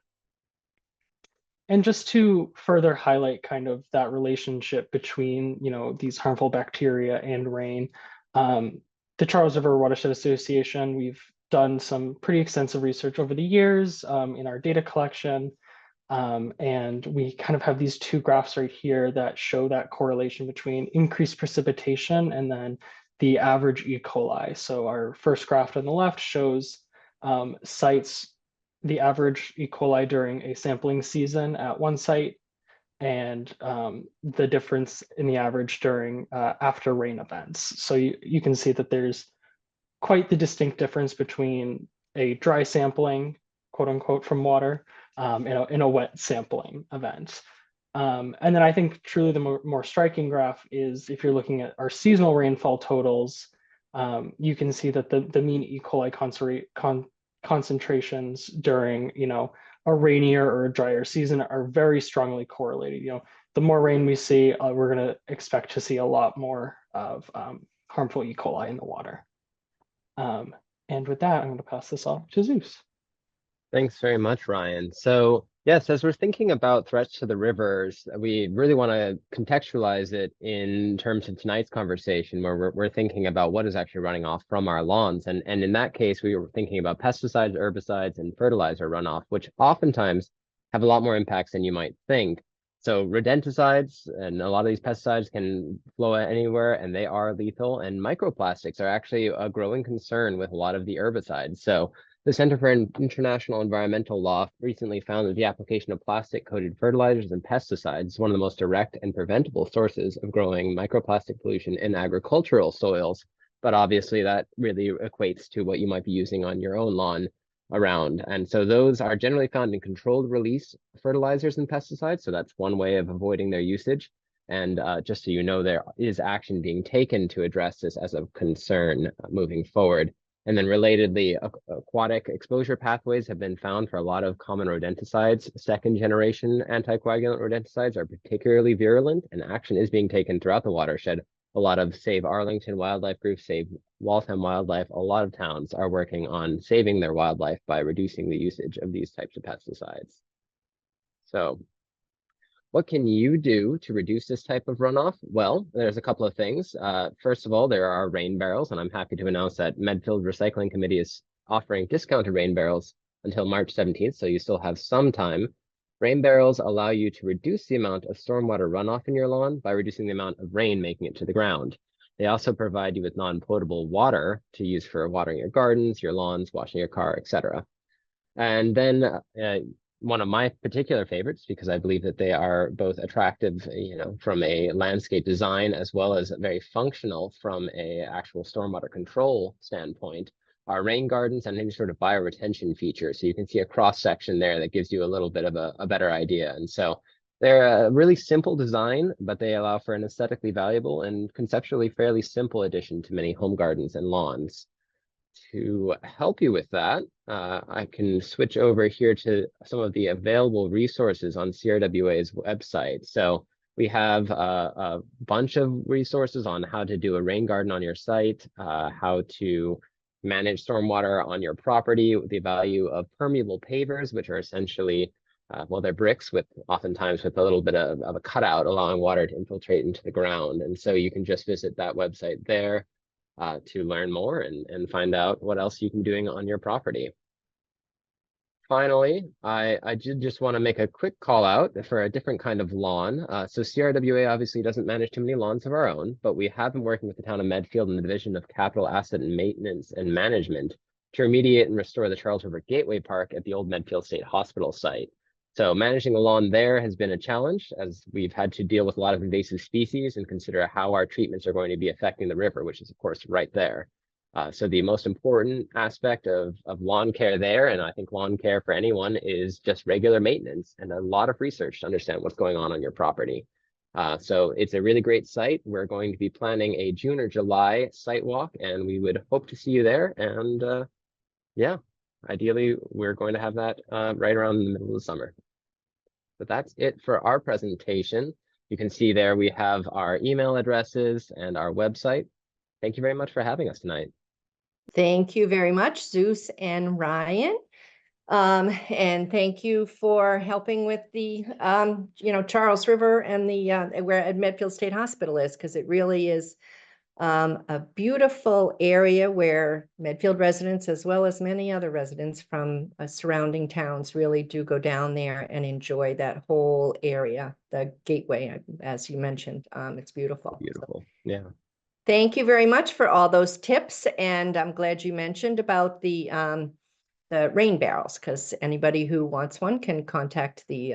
And just to further highlight kind of that relationship between, you know, these harmful bacteria and rain, the Charles River Watershed Association, we've done some pretty extensive research over the years in our data collection. And we kind of have these two graphs right here that show that correlation between increased precipitation and then the average E. coli. So our first graph on the left shows sites, the average E. coli during a sampling season at one site, and the difference in the average during after rain events. So you can see that there's quite the distinct difference between a dry sampling, quote unquote, from water in a wet sampling event. And then I think truly the more striking graph is if you're looking at our seasonal rainfall totals, you can see that the mean E. coli concentrations during, a rainier or a drier season are very strongly correlated. The more rain we see, we're going to expect to see a lot more of harmful E. coli in the water. And with that, I'm going to pass this off to Zeus. Thanks very much, Ryan. So yes, as we're thinking about threats to the rivers, we really want to contextualize it in terms of tonight's conversation, where we're thinking about what is actually running off from our lawns. And in that case, we were thinking about pesticides, herbicides, and fertilizer runoff, which oftentimes have a lot more impacts than you might think. So rodenticides and a lot of these pesticides can flow anywhere, and they are lethal. And microplastics are actually a growing concern with a lot of the herbicides. So the Center for International Environmental Law recently found that the application of plastic-coated fertilizers and pesticides is one of the most direct and preventable sources of growing microplastic pollution in agricultural soils. But obviously that really equates to what you might be using on your own lawn around. And so those are generally found in controlled release fertilizers and pesticides. So that's one way of avoiding their usage. And just so you know, there is action being taken to address this as a concern moving forward. And then relatedly, aquatic exposure pathways have been found for a lot of common rodenticides. Second generation anticoagulant rodenticides are particularly virulent, and action is being taken throughout the watershed. A lot of Save Arlington wildlife groups, Save Waltham Wildlife, a lot of towns are working on saving their wildlife by reducing the usage of these types of pesticides. So what can you do to reduce this type of runoff? Well, there's a couple of things. First of all, there are rain barrels, and I'm happy to announce that Medfield Recycling Committee is offering discounted rain barrels until March 17th, so you still have some time. Rain barrels allow you to reduce the amount of stormwater runoff in your lawn by reducing the amount of rain making it to the ground. They also provide you with non-potable water to use for watering your gardens, your lawns, washing your car, etc. And then one of my particular favorites, because I believe that they are both attractive, from a landscape design as well as very functional from a actual stormwater control standpoint, are rain gardens and any sort of bioretention feature. So you can see a cross section there that gives you a little bit of a better idea. And so they're a really simple design, but they allow for an aesthetically valuable and conceptually fairly simple addition to many home gardens and lawns. To help you with that, I can switch over here to some of the available resources on CRWA's website. So we have a bunch of resources on how to do a rain garden on your site, how to manage stormwater on your property, the value of permeable pavers, which are essentially, they're bricks oftentimes with a little bit of a cutout, allowing water to infiltrate into the ground. And so you can just visit that website there to learn more and find out what else you can be doing on your property. Finally, I did just want to make a quick call out for a different kind of lawn. So CRWA obviously doesn't manage too many lawns of our own, but we have been working with the town of Medfield and the Division of Capital Asset and Maintenance and Management to remediate and restore the Charles River Gateway Park at the old Medfield State Hospital site. So managing the lawn there has been a challenge, as we've had to deal with a lot of invasive species and consider how our treatments are going to be affecting the river, which is of course right there. So the most important aspect of lawn care there, and I think lawn care for anyone, is just regular maintenance and a lot of research to understand what's going on your property. So it's a really great site. We're going to be planning a June or July site walk, and we would hope to see you there. And yeah, ideally, we're going to have that right around the middle of the summer. But that's it for our presentation. You can see there we have our email addresses and our website. Thank you very much for having us tonight. Thank you very much, Zeus and Ryan. And thank you for helping with the, Charles River and the where at Medfield State Hospital is, because it really is A beautiful area where Medfield residents, as well as many other residents from surrounding towns, really do go down there and enjoy that whole area. The gateway, as you mentioned, it's beautiful. So Beautiful. Yeah. thank you very much for all those tips, and I'm glad you mentioned about the rain barrels, because anybody who wants one can contact the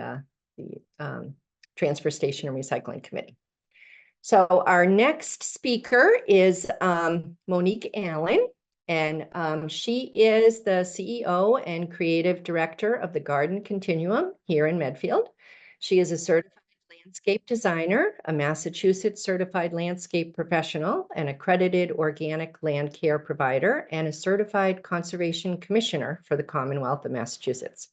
Transfer Station and Recycling Committee. So our next speaker is Monique Allen, and she is the CEO and Creative Director of the Garden Continuum here in Medfield. She is a certified landscape designer, a Massachusetts certified landscape professional, an accredited organic land care provider, and a certified conservation commissioner for the Commonwealth of Massachusetts.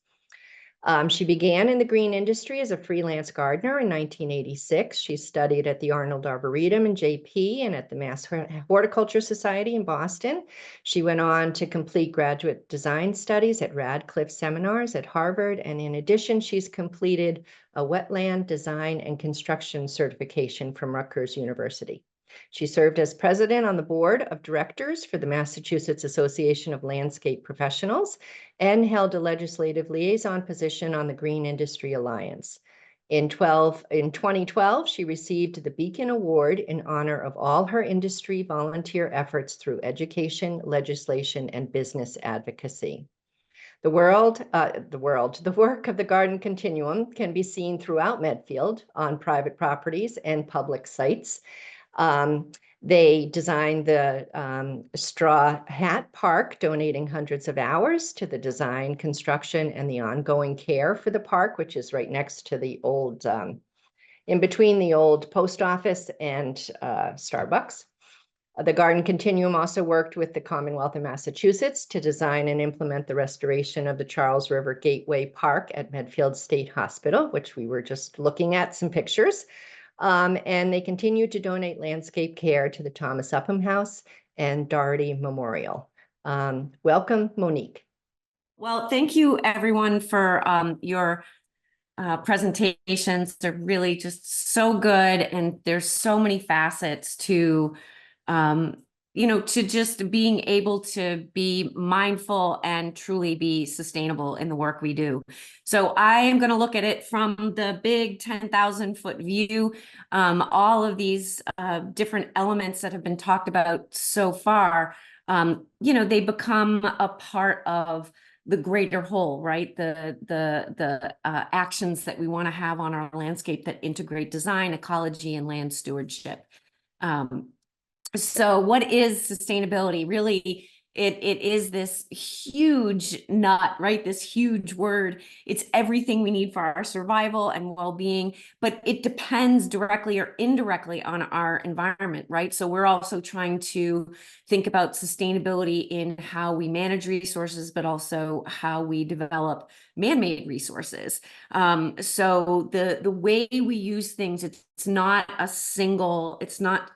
She began in the green industry as a freelance gardener in 1986. She studied at the Arnold Arboretum in JP and at the Mass Horticulture Society in Boston. She went on to complete graduate design studies at Radcliffe Seminars at Harvard. And in addition, she's completed a wetland design and construction certification from Rutgers University. She served as president on the board of directors for the Massachusetts Association of Landscape Professionals and held a legislative liaison position on the Green Industry Alliance. In 2012, she received the Beacon Award in honor of all her industry volunteer efforts through education, legislation, and business advocacy. The work of the Garden Continuum can be seen throughout Medfield on private properties and public sites. They designed the Straw Hat Park, donating hundreds of hours to the design, construction, and the ongoing care for the park, which is right next to the old, in between the old post office and Starbucks. The Garden Continuum also worked with the Commonwealth of Massachusetts to design and implement the restoration of the Charles River Gateway Park at Medfield State Hospital, which we were just looking at some pictures. And they continue to donate landscape care to the Thomas Upham House and Doherty Memorial. Welcome, Monique. Well, thank you everyone for your presentations. They're really just so good, and there's so many facets to to just being able to be mindful and truly be sustainable in the work we do. So I am going to look at it from the big 10,000-foot view. All of these different elements that have been talked about so far, they become a part of the greater whole, right? The actions that we want to have on our landscape that integrate design, ecology, and land stewardship. So what is sustainability? Really, it is this huge nut, right? This huge word. It's everything we need for our survival and well-being, but it depends directly or indirectly on our environment, right? So we're also trying to think about sustainability in how we manage resources, but also how we develop man-made resources. So the way we use things, it's not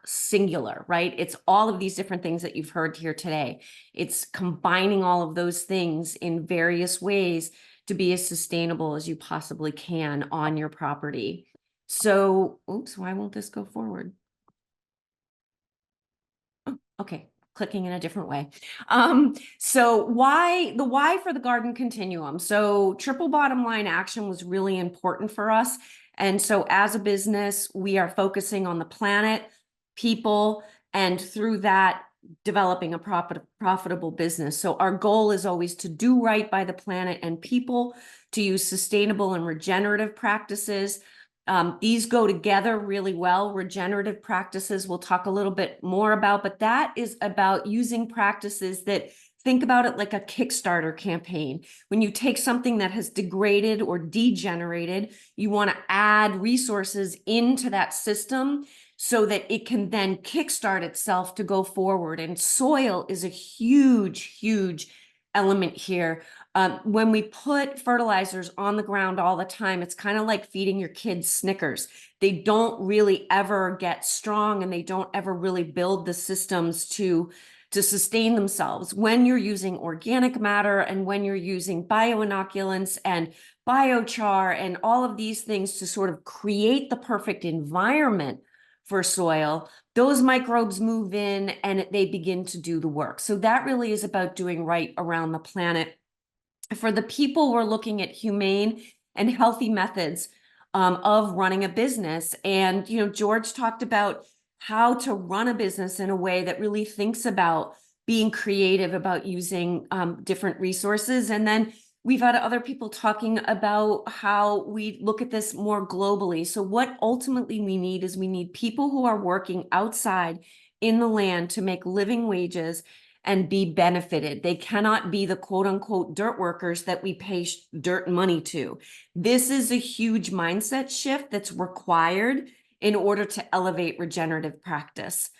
singular, right? It's all of these different things that you've heard here today. It's combining all of those things in various ways to be as sustainable as you possibly can on your property. So, oops, why won't this go forward? Oh, okay. Clicking in a different way. So why for the Garden Continuum? So triple bottom line action was really important for us. And so as a business, we are focusing on the planet, people, and through that, developing a profitable business. So our goal is always to do right by the planet and people, to use sustainable and regenerative practices. These go together really well. Regenerative practices we'll talk a little bit more about, but that is about using practices that think about it like a Kickstarter campaign. When you take something that has degraded or degenerated, you want to add resources into that system so that it can then kickstart itself to go forward. And soil is a huge, huge element here. When we put fertilizers on the ground all the time, it's kind of like feeding your kids Snickers. They don't really ever get strong, and they don't ever really build the systems to sustain themselves. When you're using organic matter and when you're using bioinoculants and biochar and all of these things to sort of create the perfect environment for soil, those microbes move in and they begin to do the work. So that really is about doing right around the planet. For the people, we're looking at humane and healthy methods of running a business. And, George talked about how to run a business in a way that really thinks about being creative, about using different resources. And then we've had other people talking about how we look at this more globally. So what ultimately we need is we need people who are working outside in the land to make living wages and be benefited. They cannot be the quote unquote dirt workers that we pay dirt money to. This is a huge mindset shift that's required in order to elevate regenerative practice.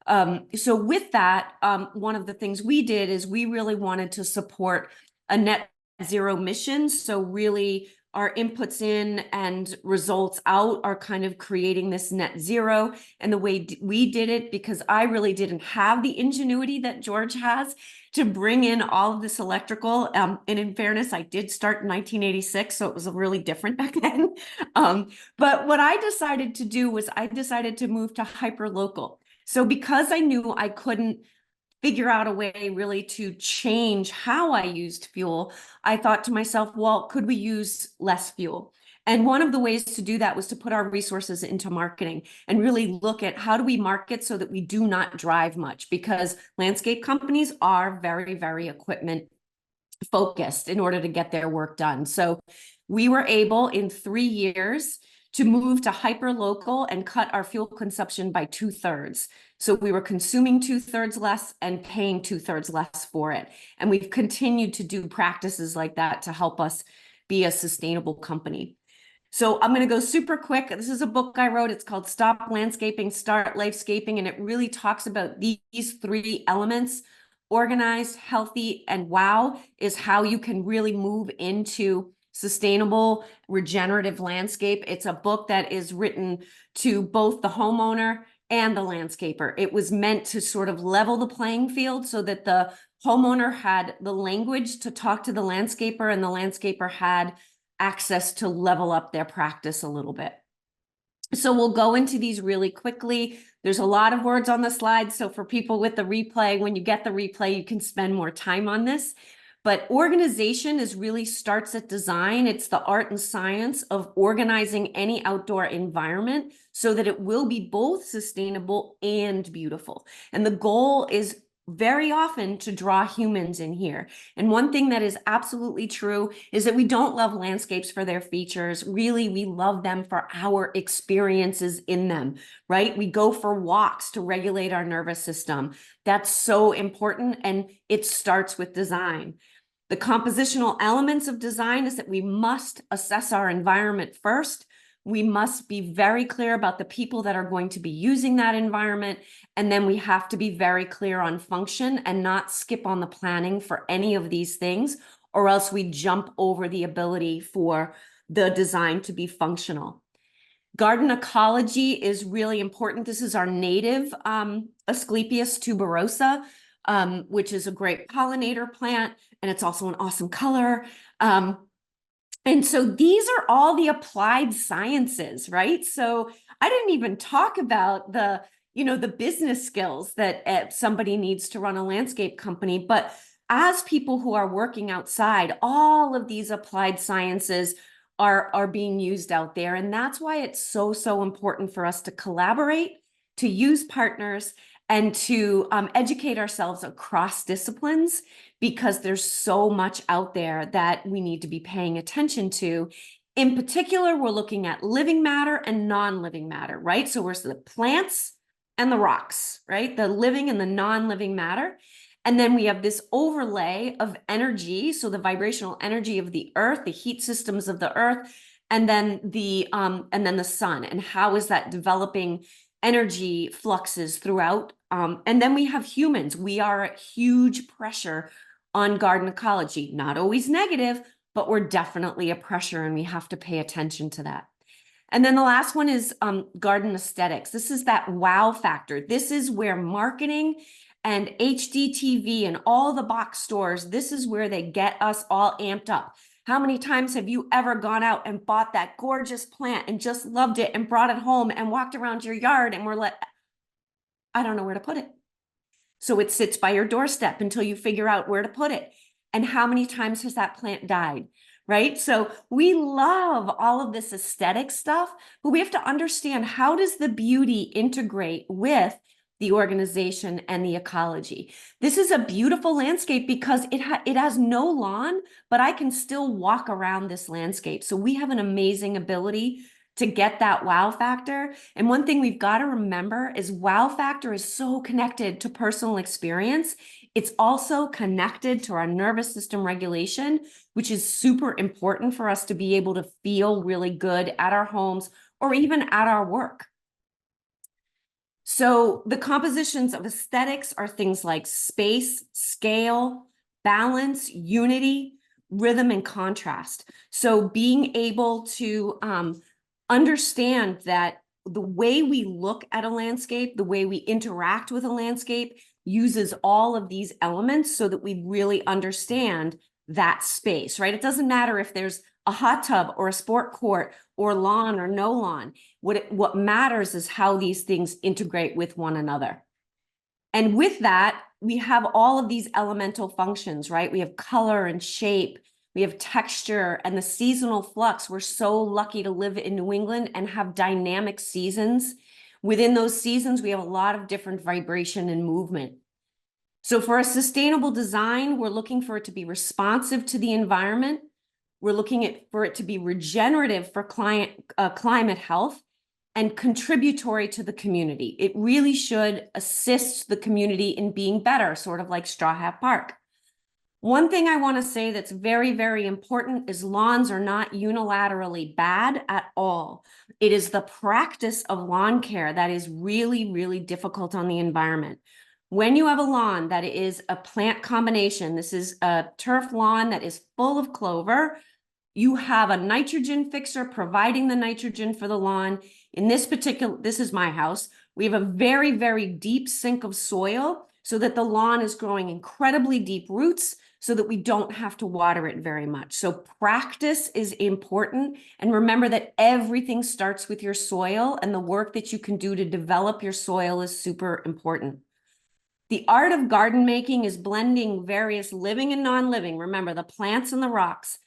So with that, one of the things we did is we really wanted to support a net zero mission. So really our inputs in and results out are kind of creating this net zero. And the way we did it, because I really didn't have the ingenuity that George has to bring in all of this electrical. And in fairness, I did start in 1986, so it was really different back then. But what I decided to do was I decided to move to hyperlocal. So because I knew I couldn't figure out a way really to change how I used fuel, I thought to myself, well, could we use less fuel? And one of the ways to do that was to put our resources into marketing and really look at how do we market so that we do not drive much, because landscape companies are very, very equipment focused in order to get their work done. So we were able in 3 years to move to hyper local and cut our fuel consumption by 2/3. So we were consuming 2/3 less and paying 2/3 less for it. And we've continued to do practices like that to help us be a sustainable company. So I'm going to go super quick. This is a book I wrote. It's called Stop Landscaping, Start Lifescaping. And it really talks about these 3 elements. Organized, healthy, and wow is how you can really move into sustainable, regenerative landscape. It's a book that is written to both the homeowner and the landscaper. It was meant to sort of level the playing field so that the homeowner had the language to talk to the landscaper and the landscaper had access to level up their practice a little bit. So we'll go into these really quickly. There's a lot of words on the slide. So for people with the replay, when you get the replay, you can spend more time on this. But organization really starts at design. It's the art and science of organizing any outdoor environment so that it will be both sustainable and beautiful. And the goal is very often to draw humans in here. And one thing that is absolutely true is that we don't love landscapes for their features. Really, we love them for our experiences in them, right? We go for walks to regulate our nervous system. That's so important, and it starts with design. The compositional elements of design is that we must assess our environment first. We must be very clear about the people that are going to be using that environment. And then we have to be very clear on function and not skip on the planning for any of these things, or else we jump over the ability for the design to be functional. Garden ecology is really important. This is our native Asclepias tuberosa, which is a great pollinator plant, and it's also an awesome color. And so these are all the applied sciences, right? So I didn't even talk about the business skills that somebody needs to run a landscape company. But as people who are working outside, all of these applied sciences are being used out there. And that's why it's so, so important for us to collaborate, to use partners, and to educate ourselves across disciplines, because there's so much out there that we need to be paying attention to. In particular, we're looking at living matter and non-living matter, right? So we're the plants and the rocks, right? The living and the non-living matter. And then we have this overlay of energy. So the vibrational energy of the earth, the heat systems of the earth, and then the sun, and how is that developing energy fluxes throughout. And then we have humans. We are a huge pressure on garden ecology, not always negative, but we're definitely a pressure, and we have to pay attention to that. And then the last one is garden aesthetics. This is that wow factor. This is where marketing and HDTV and all the box stores, this is where they get us all amped up. How many times have you ever gone out and bought that gorgeous plant and just loved it and brought it home and walked around your yard and were like, I don't know where to put it. So it sits by your doorstep until you figure out where to put it. And how many times has that plant died, right? So we love all of this aesthetic stuff, but we have to understand, how does the beauty integrate with the organization and the ecology? This is a beautiful landscape because it has no lawn, but I can still walk around this landscape. So we have an amazing ability to get that wow factor. And one thing we've got to remember is wow factor is so connected to personal experience. It's also connected to our nervous system regulation, which is super important for us to be able to feel really good at our homes or even at our work. So the compositions of aesthetics are things like space, scale, balance, unity, rhythm, and contrast. So being able to understand that the way we look at a landscape, the way we interact with a landscape, uses all of these elements so that we really understand that space, right? It doesn't matter if there's a hot tub or a sport court or lawn or no lawn. What matters is how these things integrate with one another. And with that, we have all of these elemental functions, right? We have color and shape, we have texture and the seasonal flux. We're so lucky to live in New England and have dynamic seasons. Within those seasons, we have a lot of different vibration and movement. So for a sustainable design, we're looking for it to be responsive to the environment. We're looking for it to be regenerative for climate health and contributory to the community. It really should assist the community in being better, sort of like Straw Hat Park. One thing I want to say that's very, very important is lawns are not unilaterally bad at all. It is the practice of lawn care that is really, really difficult on the environment. When you have a lawn that is a plant combination, this is a turf lawn that is full of clover, you have a nitrogen fixer providing the nitrogen for the lawn. In this is my house, we have a very, very deep sink of soil so that the lawn is growing incredibly deep roots so that we don't have to water it very much. So practice is important. And remember that everything starts with your soil, and the work that you can do to develop your soil is super important. The art of garden making is blending various living and non-living, remember the plants and the rocks,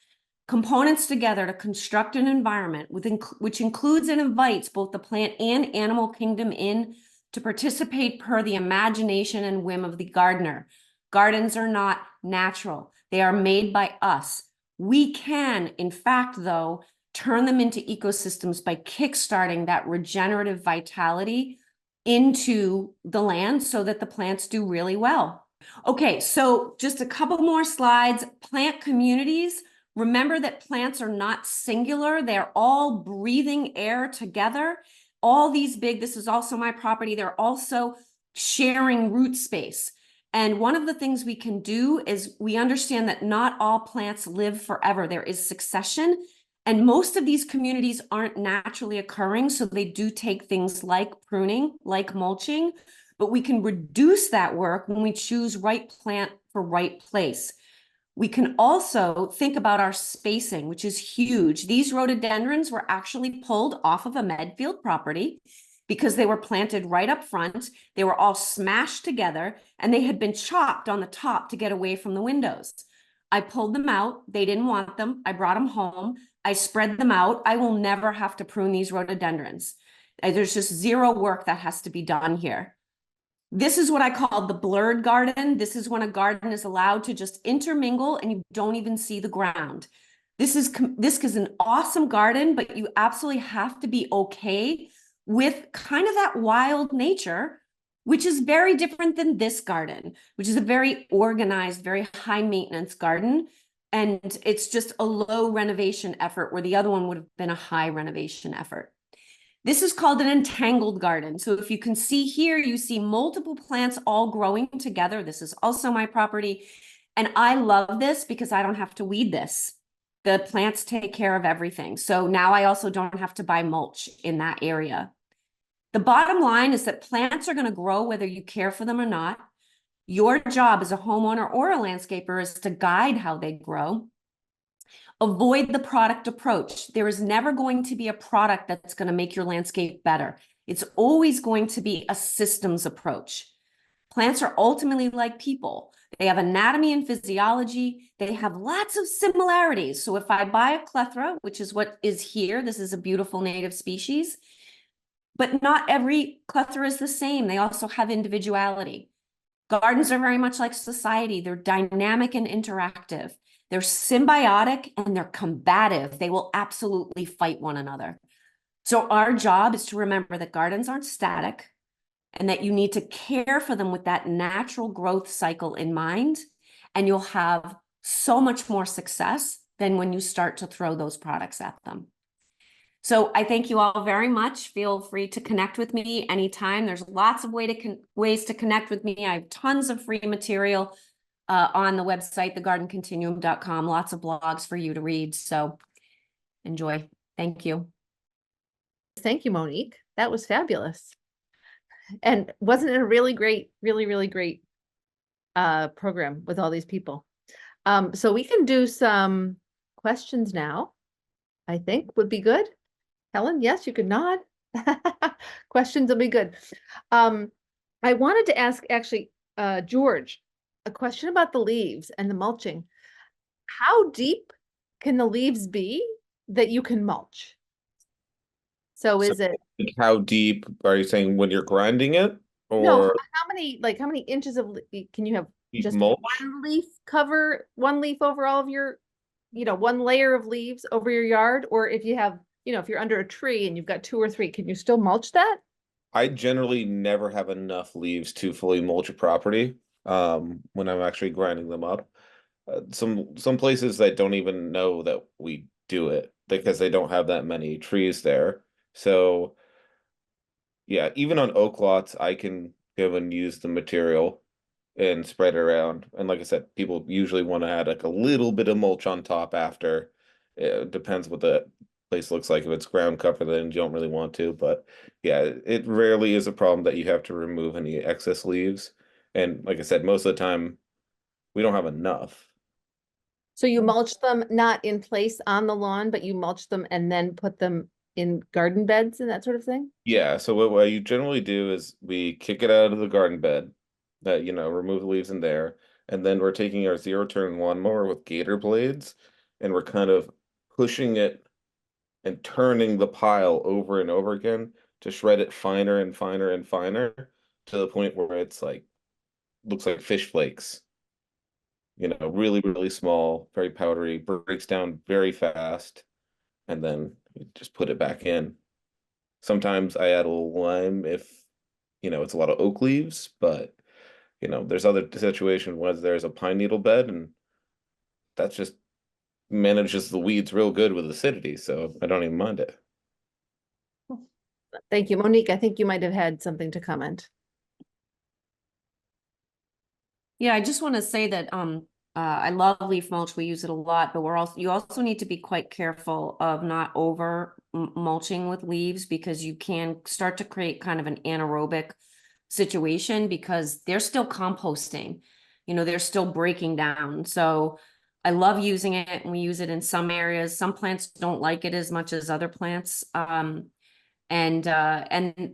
components together to construct an environment which includes and invites both the plant and animal kingdom in to participate per the imagination and whim of the gardener. Gardens are not natural. They are made by us. We can, in fact, though, turn them into ecosystems by kickstarting that regenerative vitality into the land so that the plants do really well. Okay, so just a couple more slides. Plant communities. Remember that plants are not singular. They're all breathing air together. All these this is also my property, they're also sharing root space. And one of the things we can do is we understand that not all plants live forever. There is succession, and most of these communities aren't naturally occurring. So they do take things like pruning, like mulching, but we can reduce that work when we choose right plant for right place. We can also think about our spacing, which is huge. These rhododendrons were actually pulled off of a Medfield property because they were planted right up front. They were all smashed together and they had been chopped on the top to get away from the windows. I pulled them out. They didn't want them. I brought them home. I spread them out. I will never have to prune these rhododendrons. There's just zero work that has to be done here. This is what I call the blurred garden. This is when a garden is allowed to just intermingle and you don't even see the ground. This is an awesome garden, but you absolutely have to be okay with kind of that wild nature, which is very different than this garden, which is a very organized, very high maintenance garden. And it's just a low renovation effort where the other one would have been a high renovation effort. This is called an entangled garden. So if you can see here, you see multiple plants all growing together. This is also my property. And I love this because I don't have to weed this. The plants take care of everything. So now I also don't have to buy mulch in that area. The bottom line is that plants are going to grow whether you care for them or not. Your job as a homeowner or a landscaper is to guide how they grow. Avoid the product approach. There is never going to be a product that's going to make your landscape better. It's always going to be a systems approach. Plants are ultimately like people. They have anatomy and physiology. They have lots of similarities. So if I buy a clethra, which is what is here, this is a beautiful native species, but not every clethra is the same. They also have individuality. Gardens are very much like society. They're dynamic and interactive. They're symbiotic and they're combative. They will absolutely fight one another. So our job is to remember that gardens aren't static and that you need to care for them with that natural growth cycle in mind. And you'll have so much more success than when you start to throw those products at them. So I thank you all very much. Feel free to connect with me anytime. There's lots of ways to connect with me. I have tons of free material on the website, thegardencontinuum.com, lots of blogs for you to read. So enjoy. Thank you. Thank you, Monique. That was fabulous. And wasn't it a really great, really great program with all these people? So we can do some questions now, I think would be good. Helen, yes, you could nod. Questions will be good. I wanted to ask actually, George, a question about the leaves and the mulching. How deep can the leaves be that you can mulch? So is it? How deep are you saying when you're grinding it? No, Or how many inches of, can you have deep just mulch? one leaf cover, one leaf over all of your, one layer of leaves over your yard? Or if you have, if you're under a tree and you've got 2 or 3, can you still mulch that? I generally never have enough leaves to fully mulch a property when I'm actually grinding them up. Some places that don't even know that we do it because they don't have that many trees there. So yeah, even on oak lots, I can go and use the material and spread it around. And like I said, people usually want to add like a little bit of mulch on top after. It depends what the place looks like. If it's ground cover, then you don't really want to. But yeah, it rarely is a problem that you have to remove any excess leaves. And like I said, most of the time we don't have enough. So you mulch them not in place on the lawn, but you mulch them and then put them in garden beds and that sort of thing? Yeah, so what you generally do is we kick it out of the garden bed, that remove the leaves in there, and then we're taking our zero turn lawnmower with gator blades, and we're kind of pushing it and turning the pile over and over again to shred it finer and finer and finer to the point where it's like looks like fish flakes. Really, really small, very powdery, breaks down very fast, and then you just put it back in. Sometimes I add a little lime if, it's a lot of oak leaves, but, there's other situations where there's a pine needle bed and that just manages the weeds real good with acidity. So I don't even mind it. Thank you, Monique. I think you might have had something to comment. Yeah, I just want to say that I love leaf mulch. We use it a lot, but you also need to be quite careful of not over mulching with leaves because you can start to create kind of an anaerobic situation because they're still composting. They're still breaking down. So I love using it and we use it in some areas. Some plants don't like it as much as other plants. And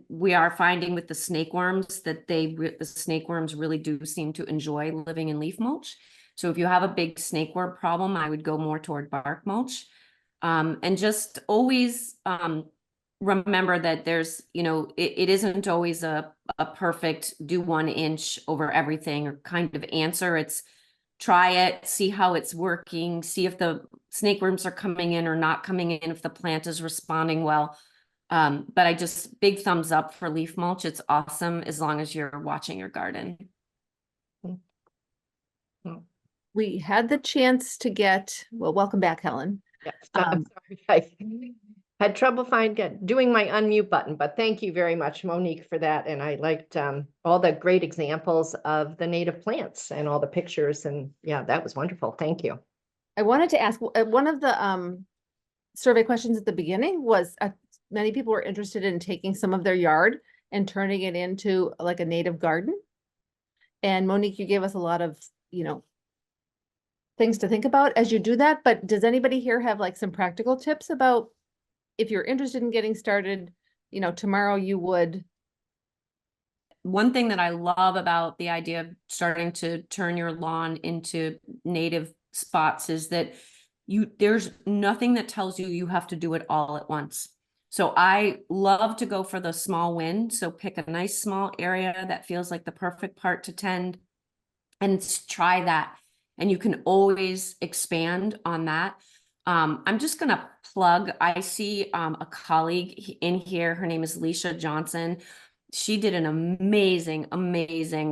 we are finding with the snakeworms that the snakeworms really do seem to enjoy living in leaf mulch. So if you have a big snakeworm problem, I would go more toward bark mulch. And just always remember that there's, it isn't always a perfect do 1 inch over everything or kind of answer. It's try it, see how it's working, see if the snakeworms are coming in or not coming in, if the plant is responding well. But I just big thumbs up for leaf mulch. It's awesome as long as you're watching your garden. We had the chance to get, well, welcome back, Helen. Yes, I'm sorry. I had trouble doing my unmute button, but thank you very much, Monique, for that. And I liked all the great examples of the native plants and all the pictures. And yeah, that was wonderful. Thank you. I wanted to ask, one of the survey questions at the beginning was many people were interested in taking some of their yard and turning it into like a native garden. And Monique, you gave us a lot of, things to think about as you do that. But does anybody here have like some practical tips about if you're interested in getting started, you know, tomorrow you would, One thing that I love about the idea of starting to turn your lawn into native spots is that there's nothing that tells you have to do it all at once. So I love to go for the small win. So pick a nice small area that feels like the perfect part to tend and try that. And you can always expand on that. I'm just going to plug, I see a colleague in here. Her name is Leisha Johnson. She did an amazing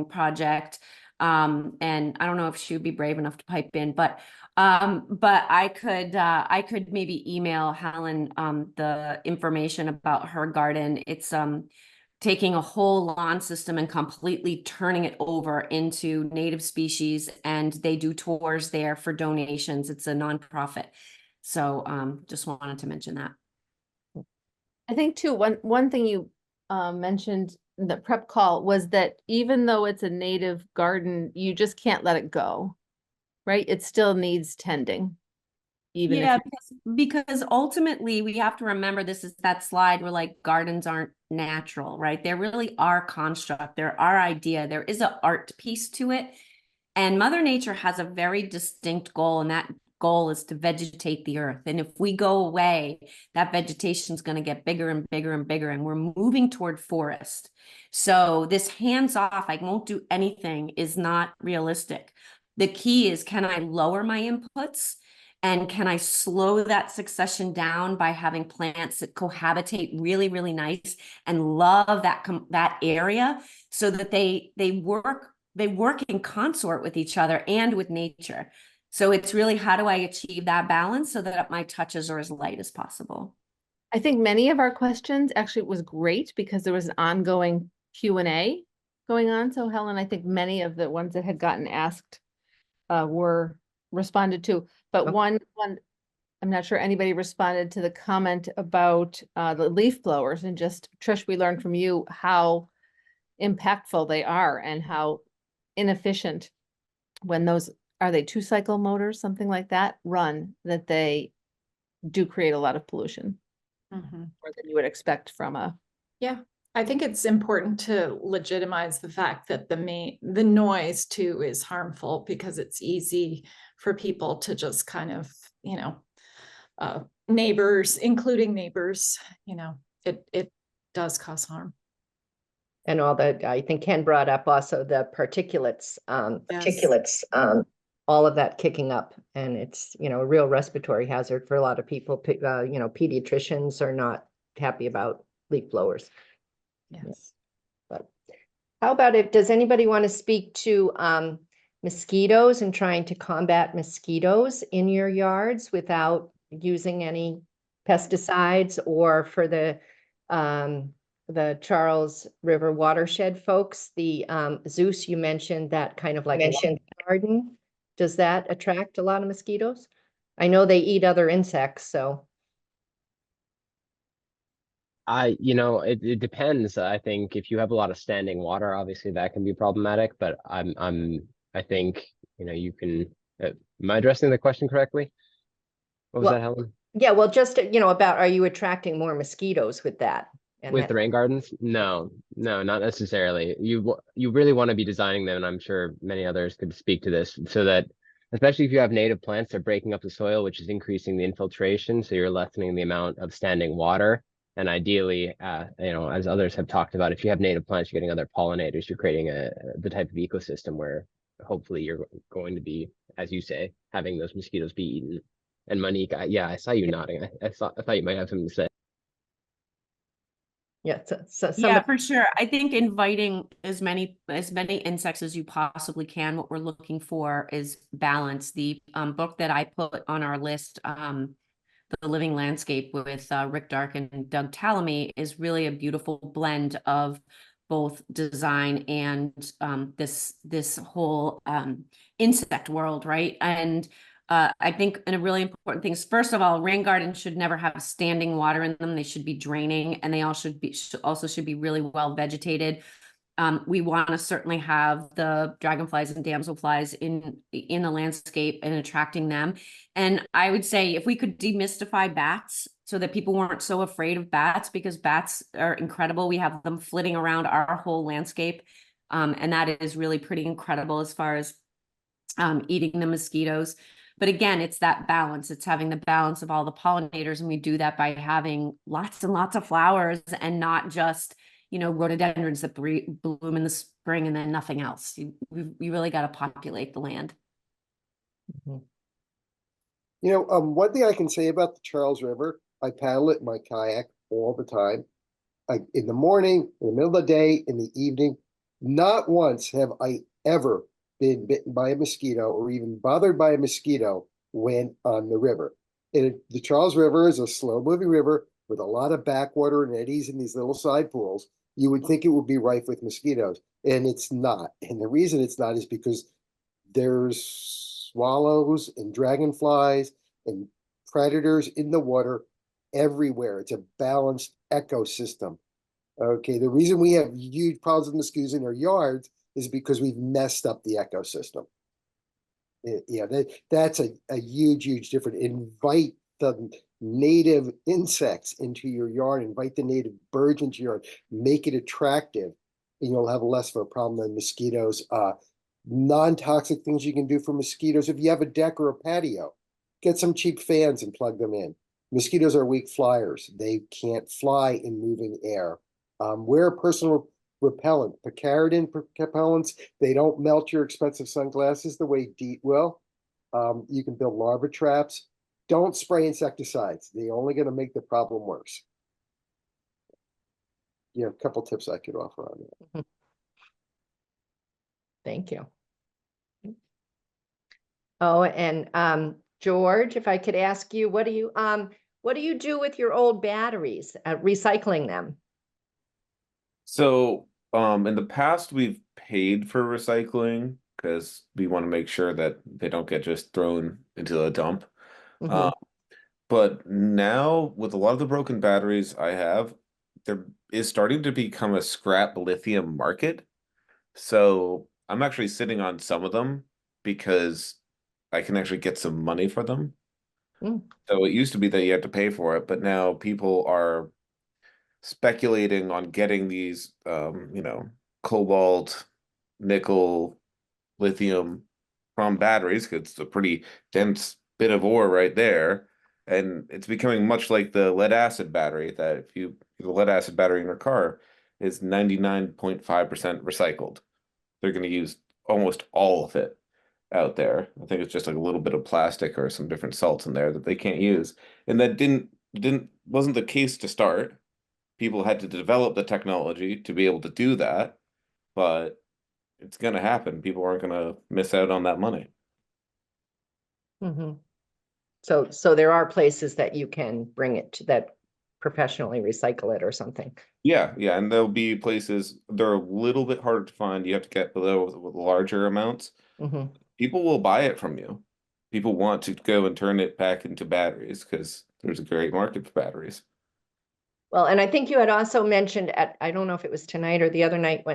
project. And I don't know if she would be brave enough to pipe in, but I could maybe email Helen the information about her garden. It's taking a whole lawn system and completely turning it over into native species, and they do tours there for donations. It's a nonprofit. So just wanted to mention that. I think too, one thing you mentioned in the prep call was that even though it's a native garden, you just can't let it go, right? It still needs tending. Even Yeah, if because ultimately we have to remember, this is that slide where like gardens aren't natural, right? They're really our construct, they're our idea. There is an art piece to it. And Mother Nature has a very distinct goal, and that goal is to vegetate the earth. And if we go away, that vegetation is going to get bigger and bigger and bigger, and we're moving toward forest. So this hands off, I won't do anything, is not realistic. The key is, can I lower my inputs? And can I slow that succession down by having plants that cohabitate really, really nice and love that area, so that they work in consort with each other and with nature. So it's really, how do I achieve that balance so that my touches are as light as possible? I think many of our questions, actually it was great because there was an ongoing Q&A going on. So Helen, I think many of the ones that had gotten asked were responded to. But one, I'm not sure anybody responded to the comment about the leaf blowers, and just, Trish, we learned from you how impactful they are and how inefficient when those, are they 2-cycle motors, something like that, run, that they do create a lot of pollution more than you would expect from a. Yeah, I think it's important to legitimize the fact that the noise too is harmful, because it's easy for people to just kind of, neighbors, including neighbors, it does cause harm. And all that, I think Ken brought up also the particulates, Yes. all of that kicking up, and it's, a real respiratory hazard for a lot of people. Pediatricians are not happy about leaf blowers. Yes. But how about does anybody want to speak to mosquitoes and trying to combat mosquitoes in your yards without using any pesticides, or for the Charles River watershed folks, the Zeus, you mentioned that kind of like a garden. Does that attract a lot of mosquitoes? I know they eat other insects, so. It depends. I think if you have a lot of standing water, obviously that can be problematic, but I think, you can, am I addressing the question correctly? What was that, Helen? Yeah, well, just, about, are you attracting more mosquitoes with that? With the rain gardens? No, not necessarily. You really want to be designing them, and I'm sure many others could speak to this, so that, especially if you have native plants, they're breaking up the soil, which is increasing the infiltration, so you're lessening the amount of standing water. And ideally, as others have talked about, if you have native plants, you're getting other pollinators, you're creating the type of ecosystem where hopefully you're going to be, as you say, having those mosquitoes be eaten. And Monique, I saw you nodding. I thought you might have something to say. Yeah, so Yeah, for sure. I think inviting as many insects as you possibly can. What we're looking for is balance. The book that I put on our list, The Living Landscape, with Rick Dark and Doug Tallamy, is really a beautiful blend of both design and this whole insect world, right? And I think a really important thing is, first of all, rain gardens should never have standing water in them. They should be draining, and they all should be really well vegetated. We want to certainly have the dragonflies and damselflies in the landscape and attracting them. And I would say if we could demystify bats so that people weren't so afraid of bats, because bats are incredible. We have them flitting around our whole landscape. And that is really pretty incredible as far as eating the mosquitoes. But again, it's that balance. It's having the balance of all the pollinators. And we do that by having lots and lots of flowers and not just, you know, rhododendrons that bloom in the spring and then nothing else. You really got to populate the land. Mhm. You know, one thing I can say about the Charles River, I paddle it in my kayak all the time. In the morning, in the middle of the day, in the evening. Not once have I ever been bitten by a mosquito or even bothered by a mosquito when on the river. The Charles River is a slow-moving river with a lot of backwater and eddies in these little side pools. You would think it would be rife with mosquitoes, and it's not. And the reason it's not is because there's swallows and dragonflies and predators in the water everywhere. It's a balanced ecosystem. Okay, the reason we have huge problems with mosquitoes in our yards is because we've messed up the ecosystem. Yeah, that's a huge, huge difference. Invite the native insects into your yard, invite the native birds into your yard, make it attractive, and you'll have less of a problem than mosquitoes. Non-toxic things you can do for mosquitoes. If you have a deck or a patio, get some cheap fans and plug them in. Mosquitoes are weak flyers. They can't fly in moving air. Wear a personal repellent. Picaridin repellents, they don't melt your expensive sunglasses the way DEET will. You can build larva traps. Don't spray insecticides. They're only going to make the problem worse. Yeah, a couple tips I could offer on that. Thank you. Oh, and George, if I could ask you, what do you do with your old batteries, recycling them? So, in the past, we've paid for recycling because we want to make sure that they don't get just thrown into a dump. Mhm. But now, with a lot of the broken batteries I have, there is starting to become a scrap lithium market. So, I'm actually sitting on some of them because I can actually get some money for them. Mm. So, it used to be that you had to pay for it, but now people are speculating on getting these, cobalt, nickel, lithium from batteries because it's a pretty dense bit of ore right there. And it's becoming much like the lead acid battery that if you the lead acid battery in your car is 99.5% recycled. They're going to use almost all of it out there. I think it's just like a little bit of plastic or some different salts in there that they can't use. And that wasn't the case to start. People had to develop the technology to be able to do that, but it's going to happen. People aren't going to miss out on that money. Mhm. So there are places that you can bring it to that professionally recycle it or something. Yeah, and there'll be places they're a little bit harder to find. You have to get those with larger amounts. Mhm. People will buy it from you. People want to go and turn it back into batteries because there's a great market for batteries. Well, and I think you had also mentioned I don't know if it was tonight or the other night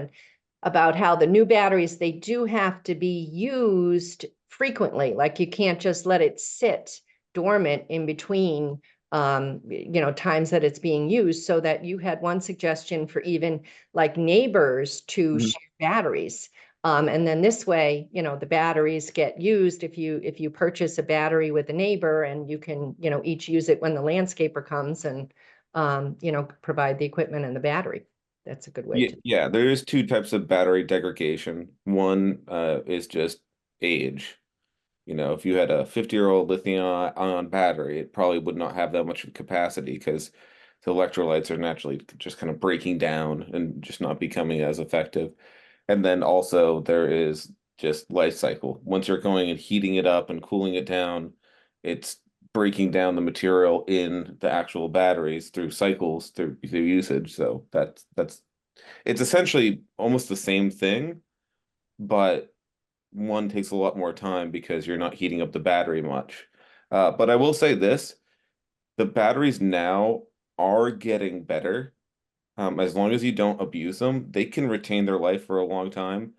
about how the new batteries, they do have to be used frequently. Like you can't just let it sit dormant in between, times that it's being used, so that you had one suggestion for even like neighbors to Mhm. share batteries. And then this way, the batteries get used if you purchase a battery with a neighbor, and you can, each use it when the landscaper comes and, provide the equipment and the battery. That's a good way to. Yeah, there is two types of battery degradation. One is just age. If you had a 50-year-old lithium-ion battery, it probably would not have that much capacity because the electrolytes are naturally just kind of breaking down and just not becoming as effective. And then also there is just life cycle. Once you're going and heating it up and cooling it down, it's breaking down the material in the actual batteries through cycles through usage. So that's it's essentially almost the same thing, but one takes a lot more time because you're not heating up the battery much. But I will say this, the batteries now are getting better As long as you don't abuse them, they can retain their life for a long time.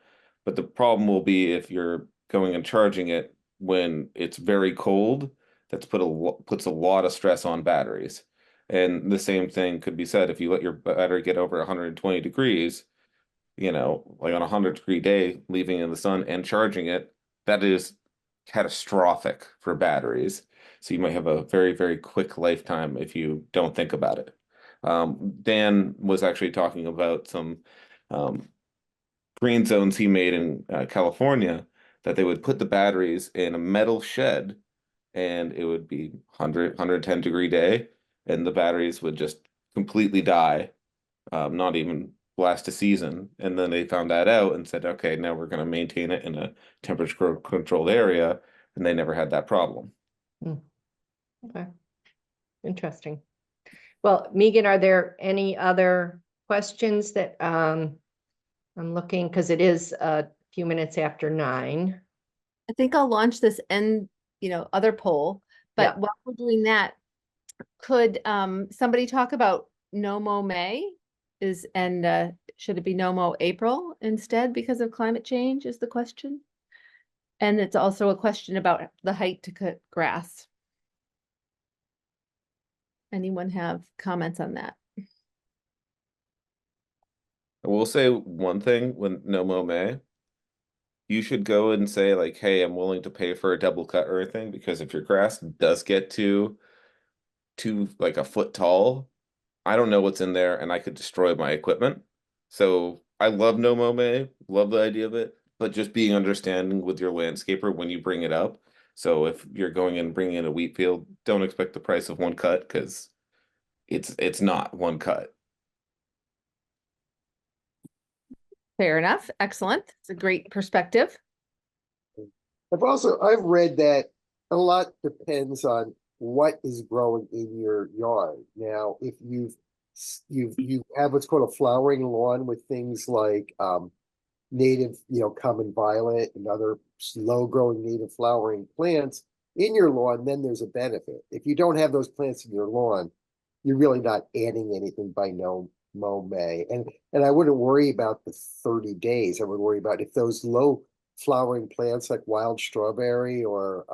But the problem will be if you're going and charging it when it's very cold, that's puts a lot of stress on batteries. And the same thing could be said if you let your battery get over 120 degrees, like on a 100-degree day, leaving it in the sun and charging it, that is catastrophic for batteries. So you might have a very, very quick lifetime if you don't think about it. Dan was actually talking about some green zones he made in California that they would put the batteries in a metal shed and it would be 110-degree day and the batteries would just completely die, not even last a season. And then they found that out and said, okay, now we're going to maintain it in a temperature controlled area. And they never had that problem. Okay. Interesting. Well, Megan, are there any other questions that I'm looking, because it is a few minutes after 9. I think I'll launch this other poll, but Yeah. while we're doing that, could somebody talk about NOMO May should it be NOMO April instead because of climate change is the question. And it's also a question about the height to cut grass. Anyone have comments on that? I will say one thing when no mo may, you should go and say like, hey, I'm willing to pay for a double cut or anything, because if your grass does get to like a foot tall, I don't know what's in there and I could destroy my equipment. So I love no mo may, love the idea of it, but just being understanding with your landscaper when you bring it up. So if you're going and bringing in a wheat field, don't expect the price of one cut because it's not one cut. Fair enough. Excellent. It's a great perspective. I've read that a lot depends on what is growing in your yard. Now, if you have what's called a flowering lawn with things like native, common violet and other slow growing native flowering plants in your lawn, then there's a benefit. If you don't have those plants in your lawn, you're really not adding anything by no mow May. And I wouldn't worry about the 30 days. I would worry about if those low flowering plants like wild strawberry or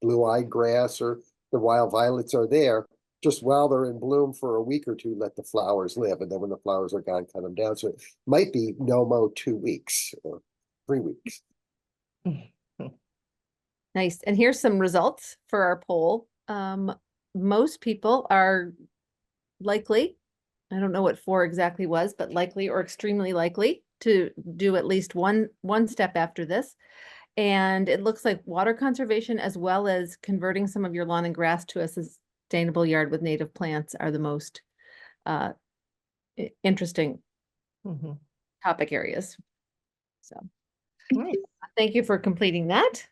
blue-eyed grass or the wild violets are there, just while they're in bloom for a week or two, let the flowers live. And then when the flowers are gone, cut them down. So it might be no mow 2 weeks or 3 weeks. Nice. And here's some results for our poll. Most people are likely, I don't know what 4 exactly was, but likely or extremely likely to do at least one step after this. And it looks like water conservation as well as converting some of your lawn and grass to a sustainable yard with native plants are the most interesting topic areas. So Nice. thank you for completing that.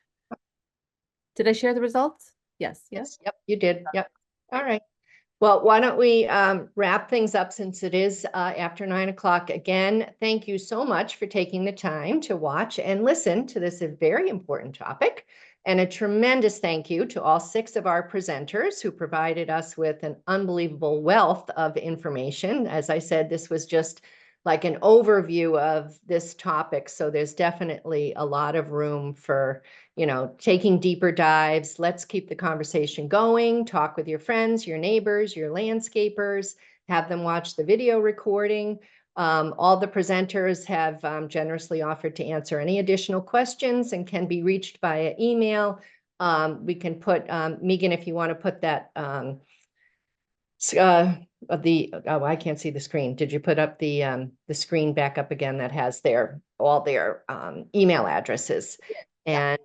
Did I share the results? Yes. Yes. Yep, you did. Yep. All right. Well, why don't we wrap things up since it is after 9 o'clock. Again, thank you so much for taking the time to watch and listen to this very important topic. And a tremendous thank you to all 6 of our presenters who provided us with an unbelievable wealth of information. As I said, this was just like an overview of this topic. So there's definitely a lot of room for, taking deeper dives. Let's keep the conversation going. Talk with your friends, your neighbors, your landscapers, have them watch the video recording. All the presenters have generously offered to answer any additional questions and can be reached via email. We can put, Megan, if you want to put that, I can't see the screen. Did you put up the screen back up again that has all their email addresses? And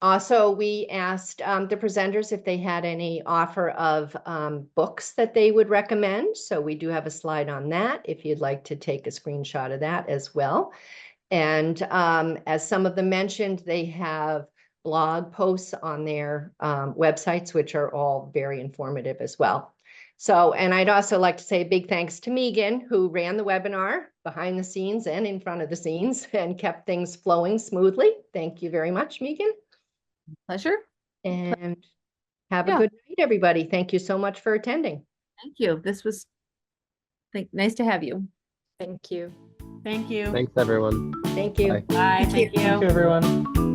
also we asked the presenters if they had any offer of books that they would recommend. So we do have a slide on that if you'd like to take a screenshot of that as well. And as some of them mentioned, they have blog posts on their websites, which are all very informative as well. So, and I'd also like to say a big thanks to Megan, who ran the webinar behind the scenes and in front of the scenes and kept things flowing smoothly. Thank you very much, Megan. Pleasure. And have a good night, everybody. Thank you so much for attending. Thank you. This was Nice to have you. Thank you. Thank you. Thanks, everyone. Thank you. Bye. Bye. Thank you. Thank you, everyone.